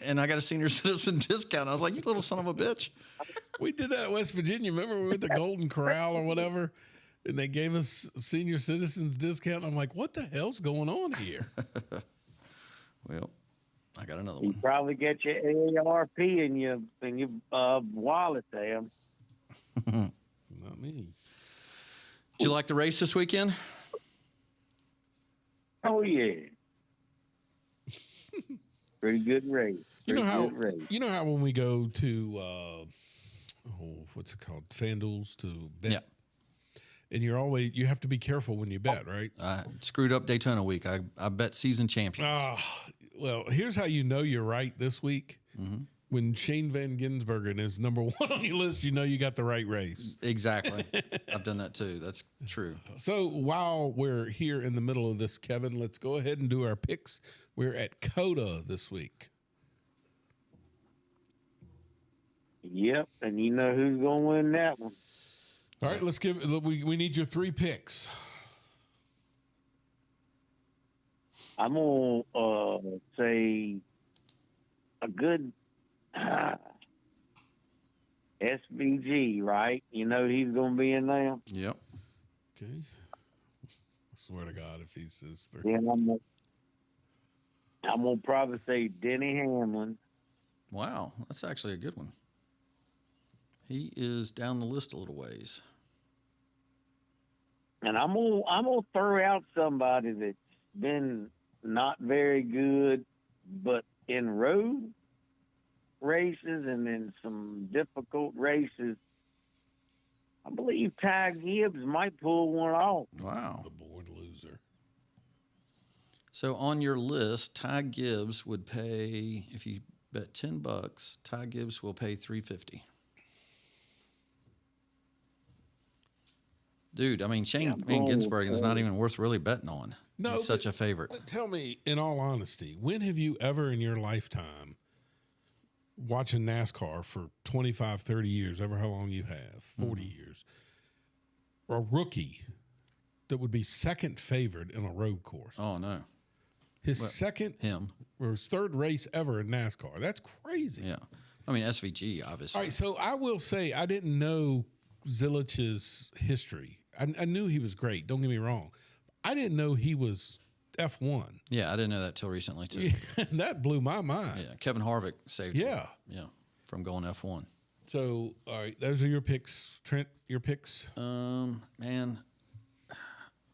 and I got a senior citizen discount. I was like, "You little son of a bitch." We did that at West Virginia. Remember we went to Golden Corral or whatever, and they gave us senior citizens discount. I'm like, what the hell's going on here? Well, I got another You one. probably get your AARP in your wallet there. Not me. Did you like the race this weekend? Oh yeah, pretty good race. You know Pretty how good race. you know how when we go to what's it called, FanDuel's to bet, Yeah. and you have to be careful when you bet, right? I screwed up Daytona week. I bet season champions. Well, here's how you know you're right this week. Mm-hmm. When Shane Van Gisbergen is number one on your list, you know you got the right race. Exactly. I've done that too. That's true. So while we're here in the middle of this, Kevin, let's go ahead and do our picks. We're at COTA this week. Yep, and you know who's gonna win that one. All right, let's give. We need your 3 picks. I'm gonna say a good SVG, right? You know he's gonna be in there. Yep. Okay. I swear to God, if he says 3. Then I'm gonna probably say Denny Hamlin. Wow, that's actually a good one. He is down the list a little ways. And I'm gonna throw out somebody that's been not very good, but in road races and in some difficult races, I believe Ty Gibbs might pull one off. Wow. The born loser. So on your list, Ty Gibbs would pay, if you bet $10, Ty Gibbs will pay $350. Dude, I mean, Shane Van Gisbergen is not even worth really betting on. No, He's such a favorite. Tell me, in all honesty, when have you ever in your lifetime watching NASCAR for 25, 30 years, ever how long you have, 40 years, a rookie that would be second favored in a road course? Oh, no. His second or his third race ever in NASCAR. That's crazy. Yeah. I mean, SVG, obviously. All right, so I will say I didn't know Zilich's history. I knew he was great. Don't get me wrong. I didn't know he was F1. Yeah, I didn't know that till recently, too. Yeah, that blew my mind. Yeah, Kevin Harvick saved him. Yeah, from going F1. So, all right, those are your picks. Trent, your picks? Man,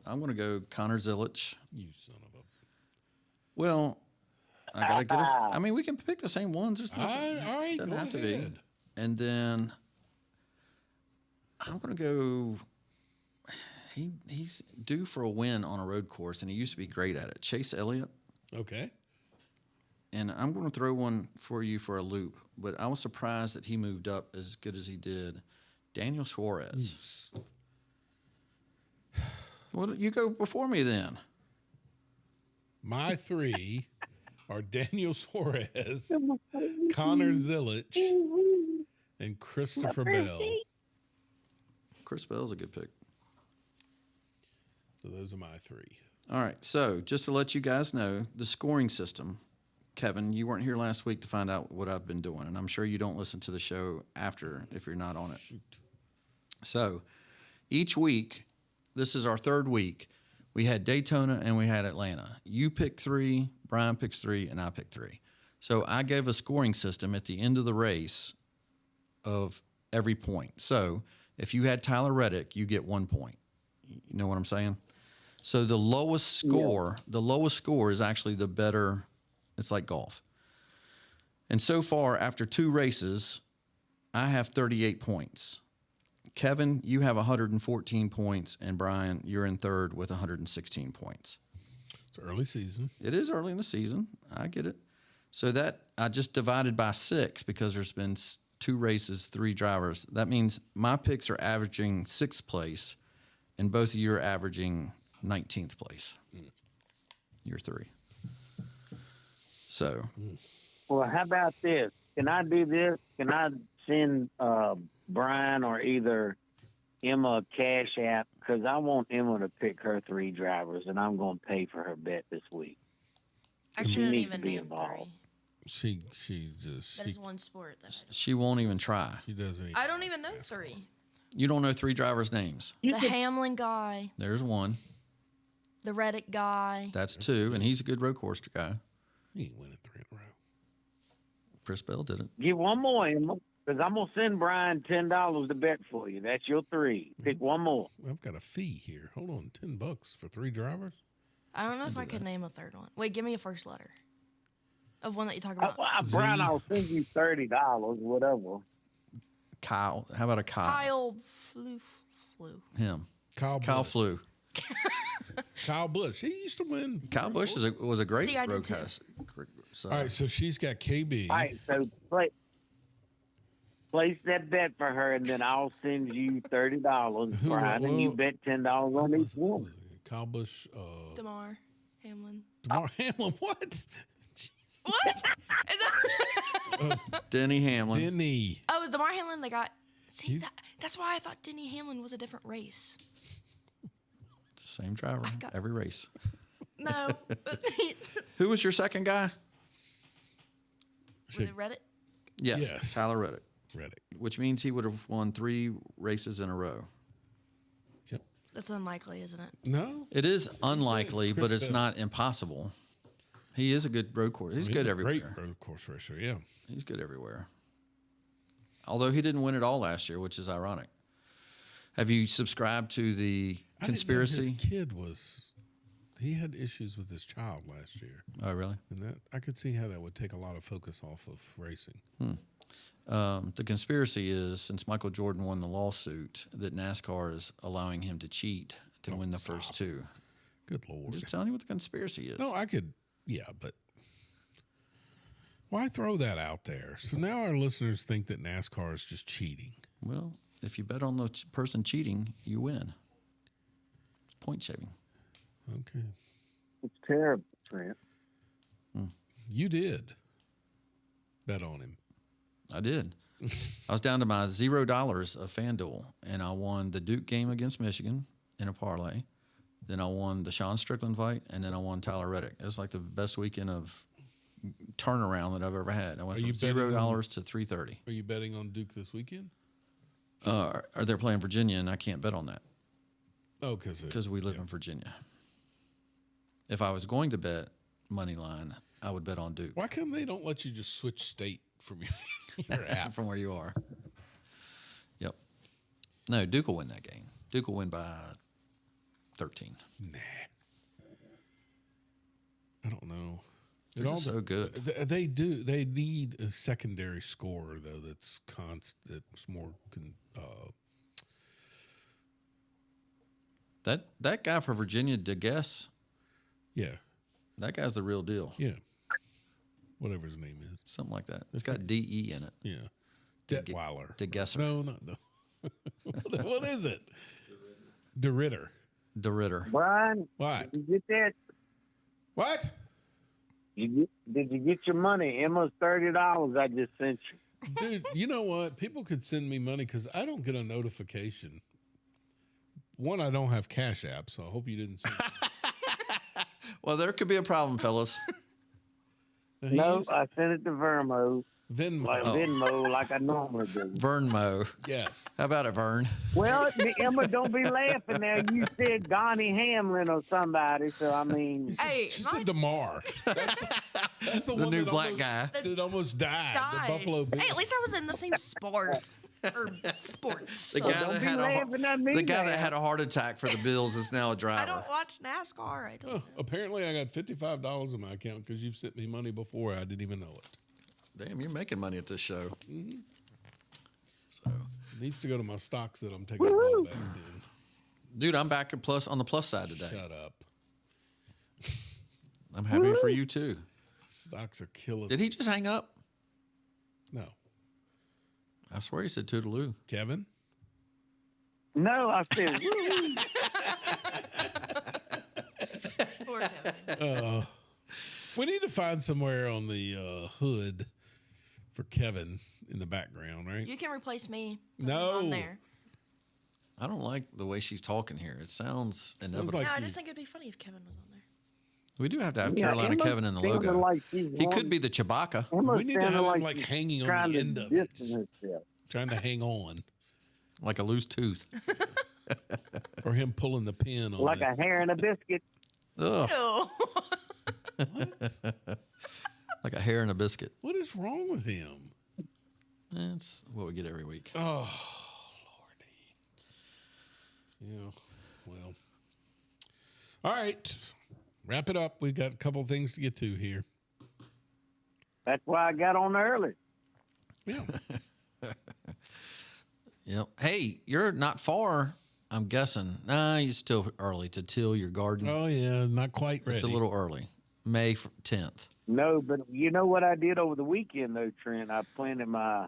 I'm going to go Connor Zilich. You son of a... Well, I got to get I mean, we can pick the same ones. There's nothing, all right, doesn't go have to ahead. be. And then I'm going to go... He's due for a win on a road course, and he used to be great at it. Chase Elliott. Okay. And I'm going to throw one for you for a loop, but I was surprised that he moved up as good as he did. Daniel Suarez. Well, you go before me then. My 3 are Daniel Suarez, Connor Zilich, and Christopher Bell. Chris Bell's a good pick. So those are my 3. All right. So just to let you guys know, the scoring system, Kevin, you weren't here last week to find out what I've been doing, and I'm sure you don't listen to the show after if you're not on it. Shoot. So each week, this is our 3rd week, we had Daytona and we had Atlanta. You picked 3, Brian picks 3, and I picked 3. So I gave a scoring system at the end of the race of every point. So if you had Tyler Reddick, you get 1 point. You know what I'm saying? So the lowest score, is actually the better. It's like golf. And so far, after 2 races, I have 38 points. Kevin, you have 114 points, and Brian, you're in third with 116 points. It's early season. It is early in the season. I get it. So that I just divided by 6 because there's been 2 races, 3 drivers. That means my picks are averaging 6th place, and both of you are averaging 19th place. You're 3. So. Well, how about this? Can I do this? Can I send Brian or either Emma a cash app? Because I want Emma to pick her 3 drivers, and I'm going to pay for her bet this week. I She shouldn't needs even to be name involved. She That is one sport. She won't even try. She doesn't. I don't even know 3. You don't know 3 drivers' names. The Hamlin guy, There's 1. the Reddick guy. That's 2, and he's a good road course guy. He ain't winning 3 in a row. Chris Bell did it. Get one more, Emma, because I'm going to send Brian $10 to bet for you. That's your 3. Pick one more. I've got a fee here. Hold on, $10 for 3 drivers. I don't know if I could name a third one. Wait, give me a first letter of one that you talk about. Brian, I'll send you $30, whatever. Kyle. How about a Kyle? Kyle flew. Him. Kyle flew. Kyle Busch. He used to win. Kyle Busch was a great See, I did road too. course. So, All right, so she's got KB. All right, so place that bet for her, and then I'll send you $30, Brian, and you bet $10 on each one. Kyle Busch. DeMar Hamlin. DeMar Hamlin. What? What? Denny Hamlin. Denny. Oh, is DeMar Hamlin the guy? See, that's why I thought Denny Hamlin was a different race. Same driver every race. No. Who was your second guy? Was it Reddit? Yes. Tyler Reddick. Reddick. Which means he would have won 3 races in a row. That's unlikely, isn't it? No. It is unlikely, Chris but it's Bell. not impossible. He is a good road course. He's good everywhere. Great road course racer, yeah. He's good everywhere. Although he didn't win it all last year, which is ironic. Have you subscribed to the conspiracy? I didn't know his kid was. He had issues with his child last year. Oh, really? And that I could see how that would take a lot of focus off of racing. The conspiracy is, since Michael Jordan won the lawsuit, that NASCAR is allowing him to cheat to win the first 2. Good Lord. I'm just telling you what the conspiracy is. No, I could, but why throw that out there? So now our listeners think that NASCAR is just cheating. Well, if you bet on the person cheating, you win. It's point shaving. Okay. It's terrible, Trent. You did bet on him. I did. I was down to my $0 of FanDuel, and I won the Duke game against Michigan in a parlay. Then I won the Sean Strickland fight, and then I won Tyler Reddick. It was like the best weekend of turnaround that I've ever had. I went from $0 to $330. Are you betting on Duke this weekend? Are they playing Virginia, and I can't bet on that. Oh, because we live in Virginia. If I was going to bet money line, I would bet on Duke. Why come they don't let you just switch state from your app? From where you are. Yep. No, Duke will win that game. Duke will win by 13. Nah. I don't know. They're just so good. They do. They need a secondary scorer though. That's that's more. That guy for Virginia, DeGuess. Yeah. That guy's the real deal. Yeah. Whatever his name is. Something like that. It's got D-E in it. Yeah. Detweiler. DeGuesser. No, not the. What is it? DeRitter. DeRitter. Brian, what? Did you get that? What? Did you get your money? Emma's $30 I just sent you. Dude, you know what? People could send me money because I don't get a notification. One, I don't have Cash App, so I hope you didn't send Well, there could be a problem, fellas. No, I sent it to Venmo. Venmo. Venmo, like I normally do. Vernmo. Yes. How about it, Vern? Well, Emma, don't be laughing now. You said Donnie Hamlin or somebody, so I mean. Hey, she said DeMar. That's the The one new that black almost, guy. that almost died. Died. The Buffalo Bills. Hey, at least I was in the same sport or sports. The so- guy that had a heart attack for the Bills is now a I driver. don't watch NASCAR. I don't. Apparently, I got $55 in my account because you've sent me money before. I didn't even know it. Damn, you're making money at this show. Mm-hmm. So it needs to go to my stocks that I'm taking all back in. Dude, I'm back at on the plus side today. Shut up. I'm happy for you too. Stocks are killing. Did he just hang up? No. I swear he said toodaloo. Kevin? No, I said, woo. Poor Kevin. We need to find somewhere on the hood for Kevin in the background, right? You can replace me. No. On there. I don't like the way she's talking here. It sounds inevitable. No, I just think it'd be funny if Kevin was on there. We do have to have Yeah, Carolina Emma Kevin in the sounded logo. like she's He wanting- could be the Chewbacca. Emma We need to have sounded him like like she's hanging on trying the to end of it. distance herself. Trying to hang on. Like a loose tooth. Or him pulling the pin on Like it. a hair and a biscuit. Ugh. Ew. Like a hair and a biscuit. What is wrong with him? That's what we get every week. Oh, Lordy. Yeah, well. All right. Wrap it up. We've got a couple things to get to here. That's why I got on early. Yeah. Yep. Hey, you're not far, I'm guessing. Nah, you're still early to till your garden. Oh, yeah. Not quite ready. It's a little early. May 10th. No, but you know what I did over the weekend, though, Trent? I planted my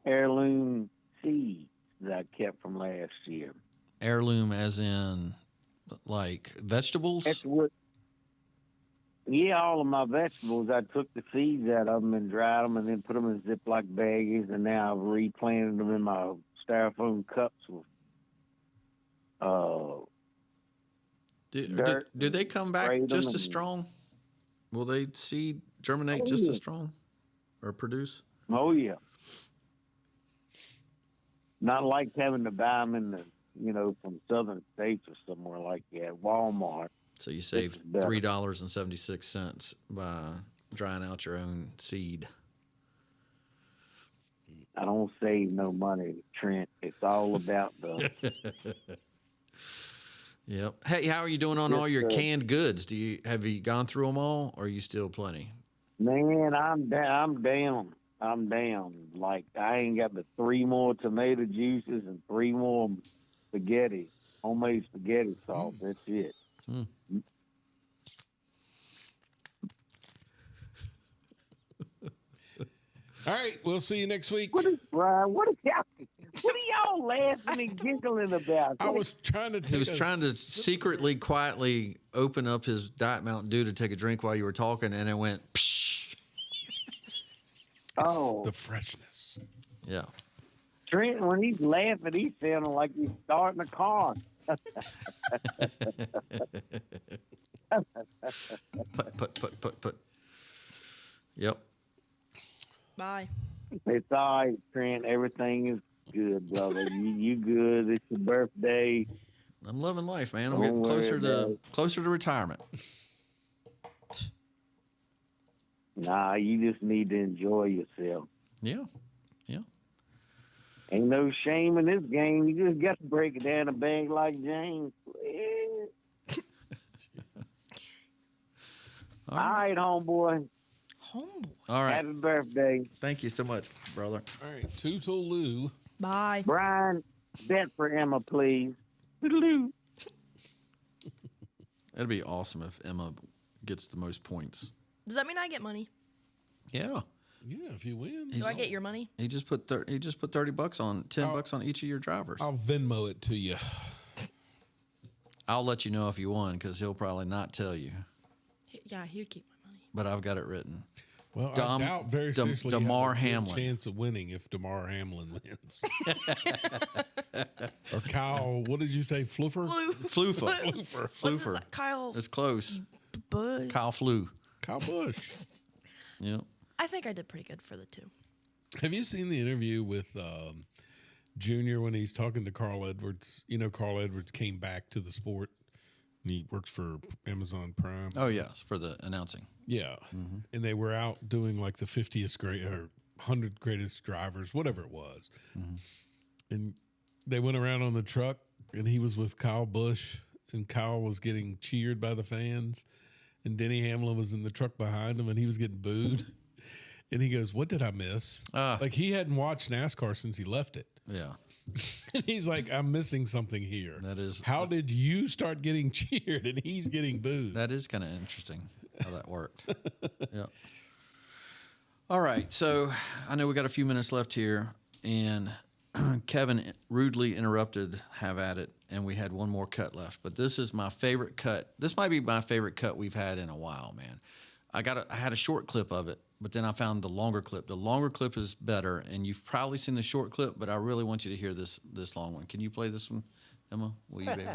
heirloom seeds that I kept from last year. Heirloom as in like vegetables? That's what. Yeah, all of my vegetables. I took the seeds out of them and dried them, and then put them in Ziploc baggies, and now I've replanted them in my styrofoam cups with dirt. Do they come back sprayed them just as and- strong? Will they seed germinate Oh, just yeah. as strong or produce? Oh yeah. Not like having to buy them in the, from southern states or somewhere like that, Walmart. So you saved is better. $3.76 by drying out your own seed. I don't save no money, Trent. It's all about the. Yep. Hey, how are you doing on Yes, all your sir. canned goods? Have you gone through them all, or are you still plenty? Man, I'm down. I'm down. Like I ain't got but 3 more tomato juices and 3 more spaghetti, homemade spaghetti sauce. That's it. Mm. All right. We'll see you next week. Brian, what are y'all laughing and giggling about? I was trying to. He was trying to secretly, quietly open up his Diet Mountain Dew to take a drink while you were talking, and it went. Psh. Oh, The freshness. Yeah. Trent, when he's laughing, he's sounding like he's starting a car. Put. Yep. Bye. It's all right, Trent. Everything is good, brother. You good. It's your birthday. I'm loving life, man. I'm Don't getting worry about it. closer to retirement. Nah, you just need to enjoy yourself. Yeah. Ain't no shame in this game. You just got to break it down a bag like James. All right, homeboy. All right. Happy birthday. Thank you so much, brother. All right. Toodaloo. Bye. Brian, bet for Emma, please. Toodaloo. It'd be awesome if Emma gets the most points. Does that mean I get money? Yeah. Yeah, if you win. Do I get your money? He just put $30 on $10 on each of your drivers. I'll Venmo it to you. I'll let you know if you won because he'll probably not tell you. Yeah, he'd keep my money. But I've got it written. Well, I doubt very seriously you have Damar a good Hamlin. chance of winning if Damar Hamlin wins. Or Kyle, what did you say? Fluffer? Fluffer. Fluffer. What's his, Kyle It's close. Busch? Kyle Flew. Kyle Busch. Yep. I think I did pretty good for the 2. Have you seen the interview with Junior when he's talking to Carl Edwards? You know, Carl Edwards came back to the sport He works for Amazon Prime. Oh, yes, for the announcing. Yeah. And they were out doing like the 50th great or 100 greatest drivers, whatever it was. And they went around on the truck, and he was with Kyle Busch, and Kyle was getting cheered by the fans, and Denny Hamlin was in the truck behind him, and he was getting booed. And he goes, "What did I miss?" Like he hadn't watched NASCAR since he left it. Yeah. And he's like, "I'm missing something here." That is. How did you start getting cheered and he's getting booed? That is kind of interesting how that worked. Yeah. All right. So I know we got a few minutes left here, and Kevin rudely interrupted Have At It, and we had one more cut left. But this is my favorite cut. This might be my favorite cut we've had in a while, man. I had a short clip of it, but then I found the longer clip. The longer clip is better, and you've probably seen the short clip, but I really want you to hear this long one. Can you play this one, Emma? Will you, baby?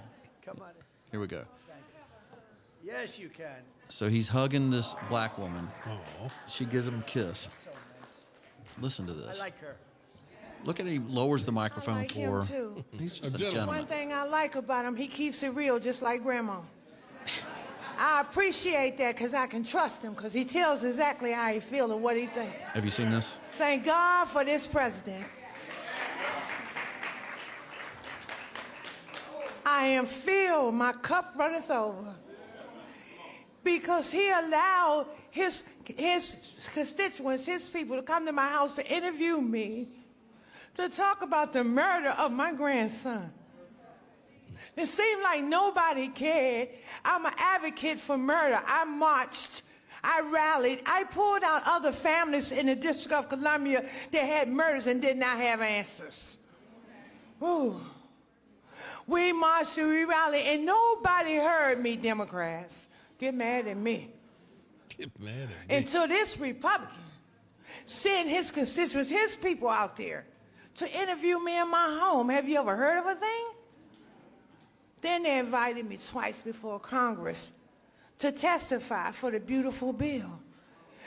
Come on. Here we go. Yes, you can. So he's hugging this black woman. Oh. She gives him a kiss. Listen to I this. like her. Look at he lowers the microphone like for him, her. too. He's just a gentleman. One thing I like about him, he keeps it real, just like Grandma. I appreciate that because I can trust him because he tells exactly how he feels and what he thinks. Have you seen this? Thank God for this president. I am filled, my cup runneth over. Because he allowed his constituents, his people to come to my house to interview me, to talk about the murder of my grandson. It seemed like nobody cared. I'm an advocate for murder. I marched. I rallied. I pulled out other families in the District of Columbia that had murders and did not have answers. Ooh. We marched and we rallied, and nobody heard me, Democrats. Get mad at me. Get mad at me. Until this Republican sent his constituents, his people out there to interview me in my home. Have you ever heard of a thing? Then they invited me twice before Congress to testify for the beautiful bill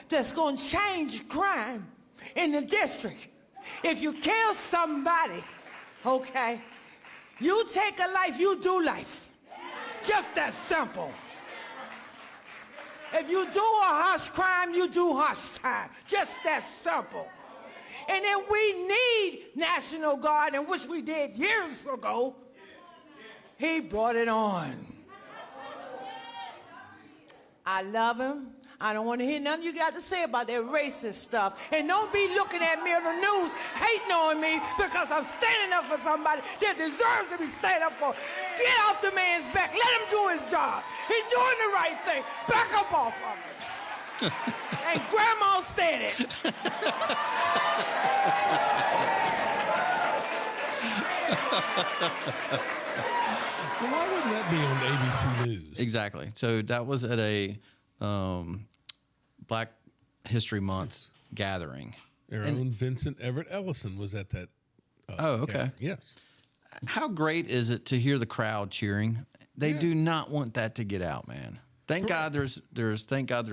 that's going to change crime in the district. If you kill somebody, okay, you take a life, you do life. Just that simple. If you do a harsh crime, you do harsh time. Just that simple. And then we need National Guard, and which we did years ago. He brought it on. I love him. I don't want to hear nothing you got to say about that racist stuff. And don't be looking at me on the news hating on me because I'm standing up for somebody that deserves to be standing up for. Get off the man's back. Let him do his job. He's doing the right thing. Back up off of him. And Grandma said it. Well, why wouldn't that be on ABC News? Exactly. So that was at a Black History Month gathering. Our own Vincent Everett Ellison was at that. Oh, okay. gathering. Yes. How great is it to hear the crowd cheering? They do not want that to get out, man. Thank God there's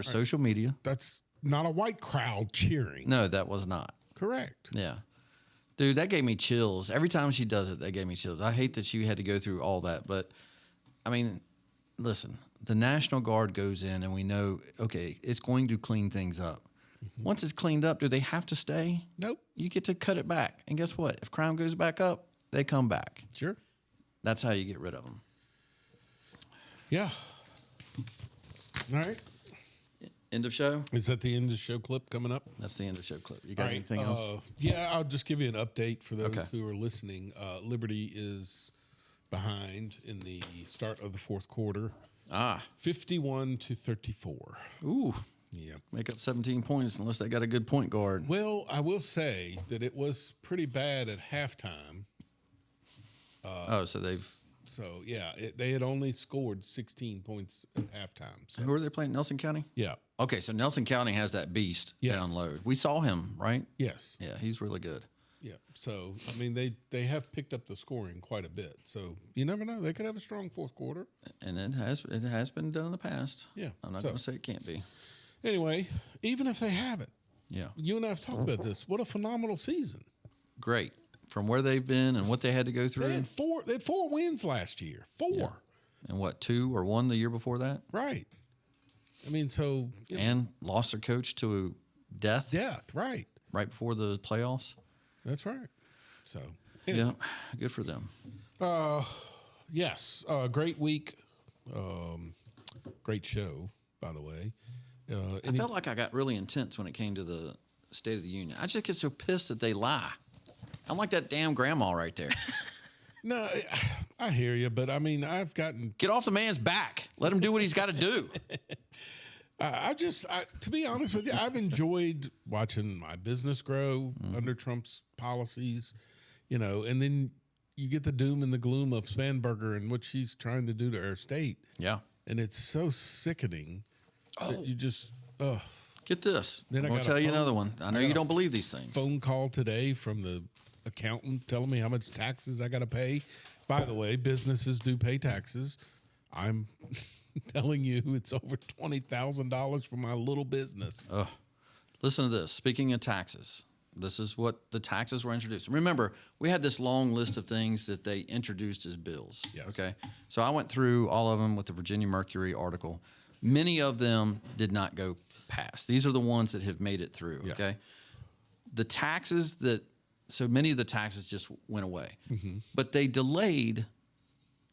social media. That's not a white crowd cheering. No, that was not. Correct. Yeah. Dude, that gave me chills. Every time she does it, that gave me chills. I hate that she had to go through all that, but I mean, listen, the National Guard goes in and we know, okay, it's going to clean things up. Once it's cleaned up, do they have to stay? Nope. You get to cut it back. And guess what? If crime goes back up, they come back. Sure. That's how you get rid of them. Yeah. All right. End of show? Is that the end of the show clip coming up? That's the end of show clip. You got All right, anything else? Yeah, I'll just give you an update for those Okay. who are listening. Liberty is behind in the start of the fourth quarter. 51-34. Ooh. Yeah. Make up 17 points unless they got a good point guard. Well, I will say that it was pretty bad at halftime. So they've... So, yeah, they had only scored 16 points at halftime. So. Who are they playing? Nelson County? Yeah. Okay, so Nelson County has that beast download. We saw him, right? Yes. Yeah, he's really good. Yeah. So, I mean, they have picked up the scoring quite a bit. So, you never know. They could have a strong fourth quarter. And it has been done in the past. Yeah. I'm not going to say it can't be. Anyway, even if they haven't, yeah, you and I have talked about this. What a phenomenal season! Great from where they've been and what they had to go through. They had four wins last year. 4. Yeah. And what, 2 or 1 the year before that? Right. I mean, so. And lost their coach to death. Right. Right before the playoffs. That's right. So. Yeah, good for them. Yes. Great week. Great show, by the way. I felt like I got really intense when it came to the State of the Union. I just get so pissed that they lie. I'm like that damn grandma right there. No, I hear you, but I mean, I've gotten... Get off the man's back. Let him do what he's got to do. To be honest with you, I've enjoyed watching my business grow under Trump's policies, and then you get the doom and the gloom of Spanberger and what she's trying to do to our state. Yeah. And it's so sickening that you just, Get this. Then I'm going to tell you another one. I know you don't believe these things. Phone call today from the accountant telling me how much taxes I got to pay. By the way, businesses do pay taxes. I'm telling you, it's over $20,000 for my little business. Listen to this. Speaking of taxes, this is what the taxes were introduced. Remember, we had this long list of things that they introduced as bills. Yes. Okay. So I went through all of them with the Virginia Mercury article. Many of them did not go past. These are the ones that have made it through. Yeah. Okay. The taxes so many of the taxes just went away, but they delayed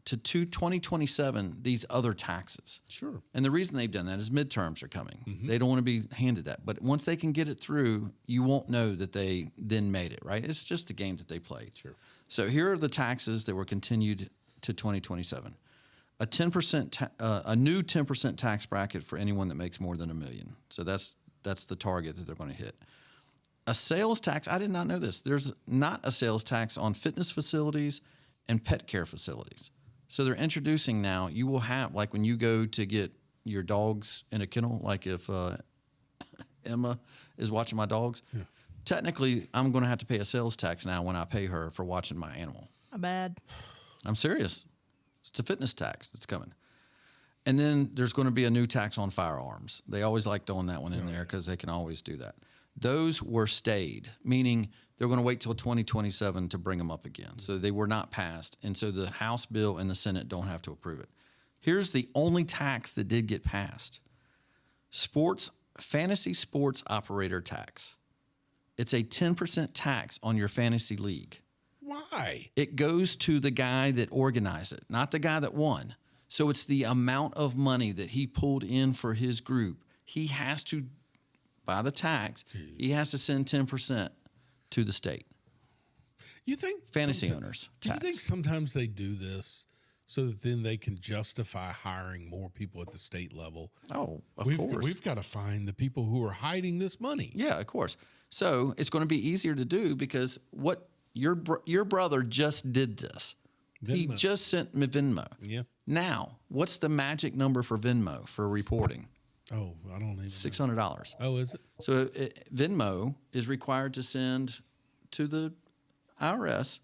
to 2027 these other taxes. Sure. And the reason they've done that is midterms are coming. They don't want to be handed that. But once they can get it through, you won't know that they then made it, right? It's just the game that they played. Sure. So here are the taxes that were continued to 2027. A 10%, a new 10% tax bracket for anyone that makes more than $1 million. So that's the target that they're going to hit. A sales tax. I did not know this. There's not a sales tax on fitness facilities and pet care facilities. So they're introducing now, you will have, like when you go to get your dogs in a kennel, like if Emma is watching my dogs, technically I'm going to have to pay a sales tax now when I pay her for watching my animal. Not bad. I'm serious. It's a fitness tax that's coming. And then there's going to be a new tax on firearms. They always like throwing that one in there because they can always do that. Those were stayed, meaning they're going to wait till 2027 to bring them up again. So they were not passed. And so the House bill and the Senate don't have to approve it. Here's the only tax that did get passed. Fantasy sports operator tax. It's a 10% tax on your fantasy league. Why? It goes to the guy that organized it, not the guy that won. So it's the amount of money that he pulled in for his group. He has to, by the tax, he has to send 10% to the state. You think fantasy owners? Do you think sometimes they do this so that then they can justify hiring more people at the state level? Oh, of course. course. We've got to find the people who are hiding this money. Yeah, of course. So it's going to be easier to do because what your brother just did this. Venmo. He just sent me Venmo. Yeah. Now, what's the magic number for Venmo for reporting? Oh, I don't even $600. Oh, is it? So Venmo is required to send to the IRS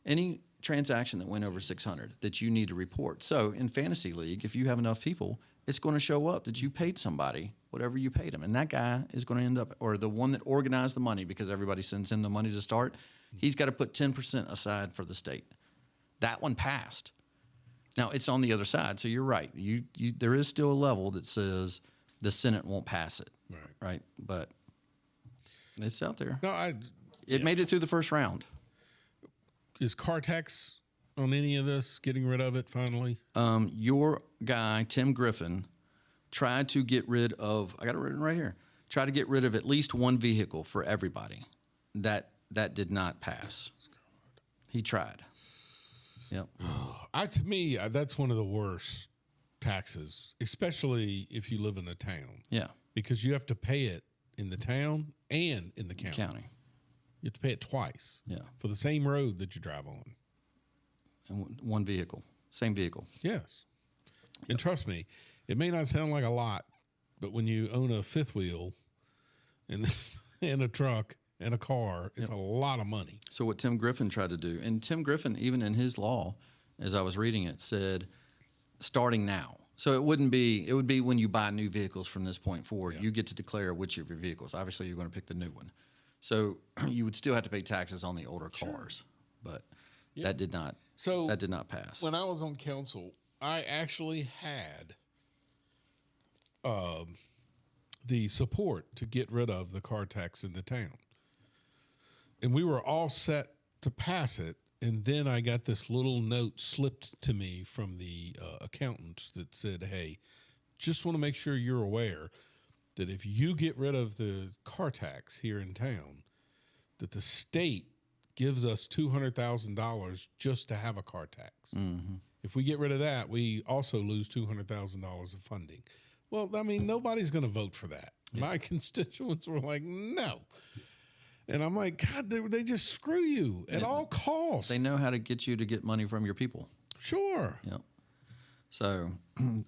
any transaction that went over $600 that you need to report. So in Fantasy League, if you have enough people, it's going to show up that you paid somebody whatever you paid them. And that guy is going to end up, or the one that organized the money, because everybody sends him the money to start, he's got to put 10% aside for the state. That one passed. Now, it's on the other side, so you're right. There is still a level that says the Senate won't pass it, right? But it's out there. No, it made it through the first round. Is car tax on any of this, getting rid of it finally? Your guy, Tim Griffin, tried to get rid of, I got it written right here, try to get rid of at least one vehicle for everybody. That did not pass. He tried. Yep. To me, that's one of the worst taxes, especially if you live in a town. Yeah. Because you have to pay it in the town and in the county. You have to pay it twice. Yeah. For the same road that you drive on. And one vehicle. Same vehicle. Yes. And trust me, it may not sound like a lot, but when you own a fifth wheel and a truck and a car, it's a lot of money. So what Tim Griffin tried to do, and Tim Griffin, even in his law, as I was reading it, said starting now. So it would be when you buy new vehicles from this point forward, you get to declare which of your vehicles. Obviously, you're going to pick the new one. So you would still have to pay taxes on the older cars, but that did not pass. When I was on council, I actually had the support to get rid of the car tax in the town. And we were all set to pass it. And then I got this little note slipped to me from the accountants that said, hey, just want to make sure you're aware that if you get rid of the car tax here in town, that the state gives us $200,000 just to have a car tax. Mm-hmm. If we get rid of that, we also lose $200,000 of funding. Well, I mean, nobody's going to vote for that. Yeah. My constituents were like, no. And I'm like, God, they just screw you at all costs. They know how to get you to get money from your people. Sure. Yep. So,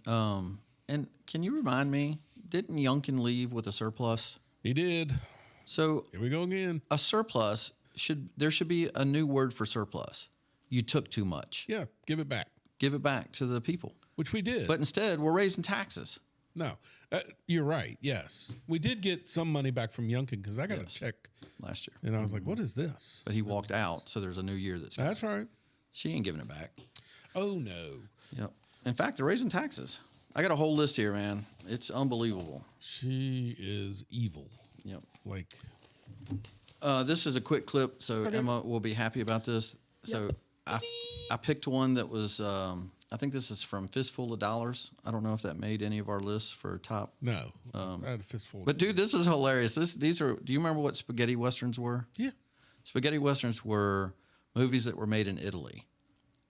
and can you remind me, didn't Youngkin leave with a surplus? He did. So here we go again. A surplus there should be a new word for surplus. You took too much. Yeah, give it back. Give it back to the people. Which we did. But instead, we're raising taxes. No, you're right. Yes, we did get some money back from Youngkin because I got a check last year, and I was like, "What is this?" But he walked out, so there's a new year that's. That's right. She ain't giving it back. Oh no. Yep. In fact, they're raising taxes. I got a whole list here, man. It's unbelievable. She is evil. Yep. Like. This is a quick clip, so Emma will be happy about this. So I picked one that was. I think this is from Fistful of Dollars. I don't know if that made any of our lists for top. No, I had a fistful. But dude, this is hilarious. These are. Do you remember what spaghetti westerns were? Yeah. Spaghetti westerns were movies that were made in Italy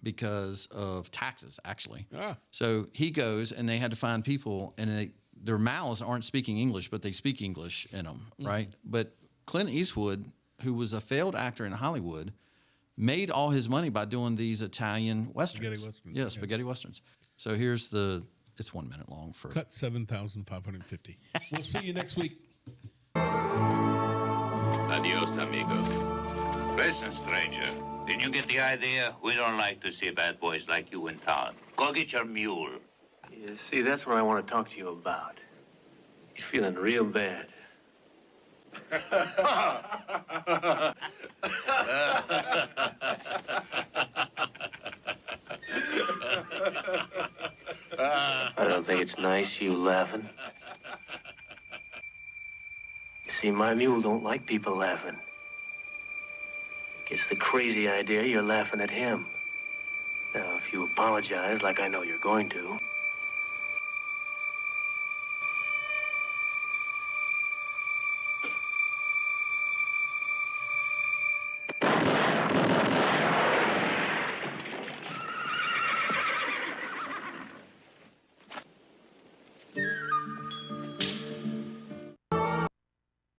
because of taxes, actually. Ah. So he goes, and they had to find people, and their mouths aren't speaking English, but they speak English in them, right? But Clint Eastwood, who was a failed actor in Hollywood, made all his money by doing these Italian westerns. Spaghetti westerns. Yeah, spaghetti westerns. So here's it's 1 minute long for. Cut 7,550. We'll see you next week. Adios, amigo. Listen, stranger. Did you get the idea? We don't like to see bad boys like you in town. Go get your mule. Yeah, see, that's what I want to talk to you about. He's feeling real bad. I don't think it's nice you laughing. See, my mule don't like people laughing. Gets the crazy idea you're laughing at him. Now, if you apologize like I know you're going to,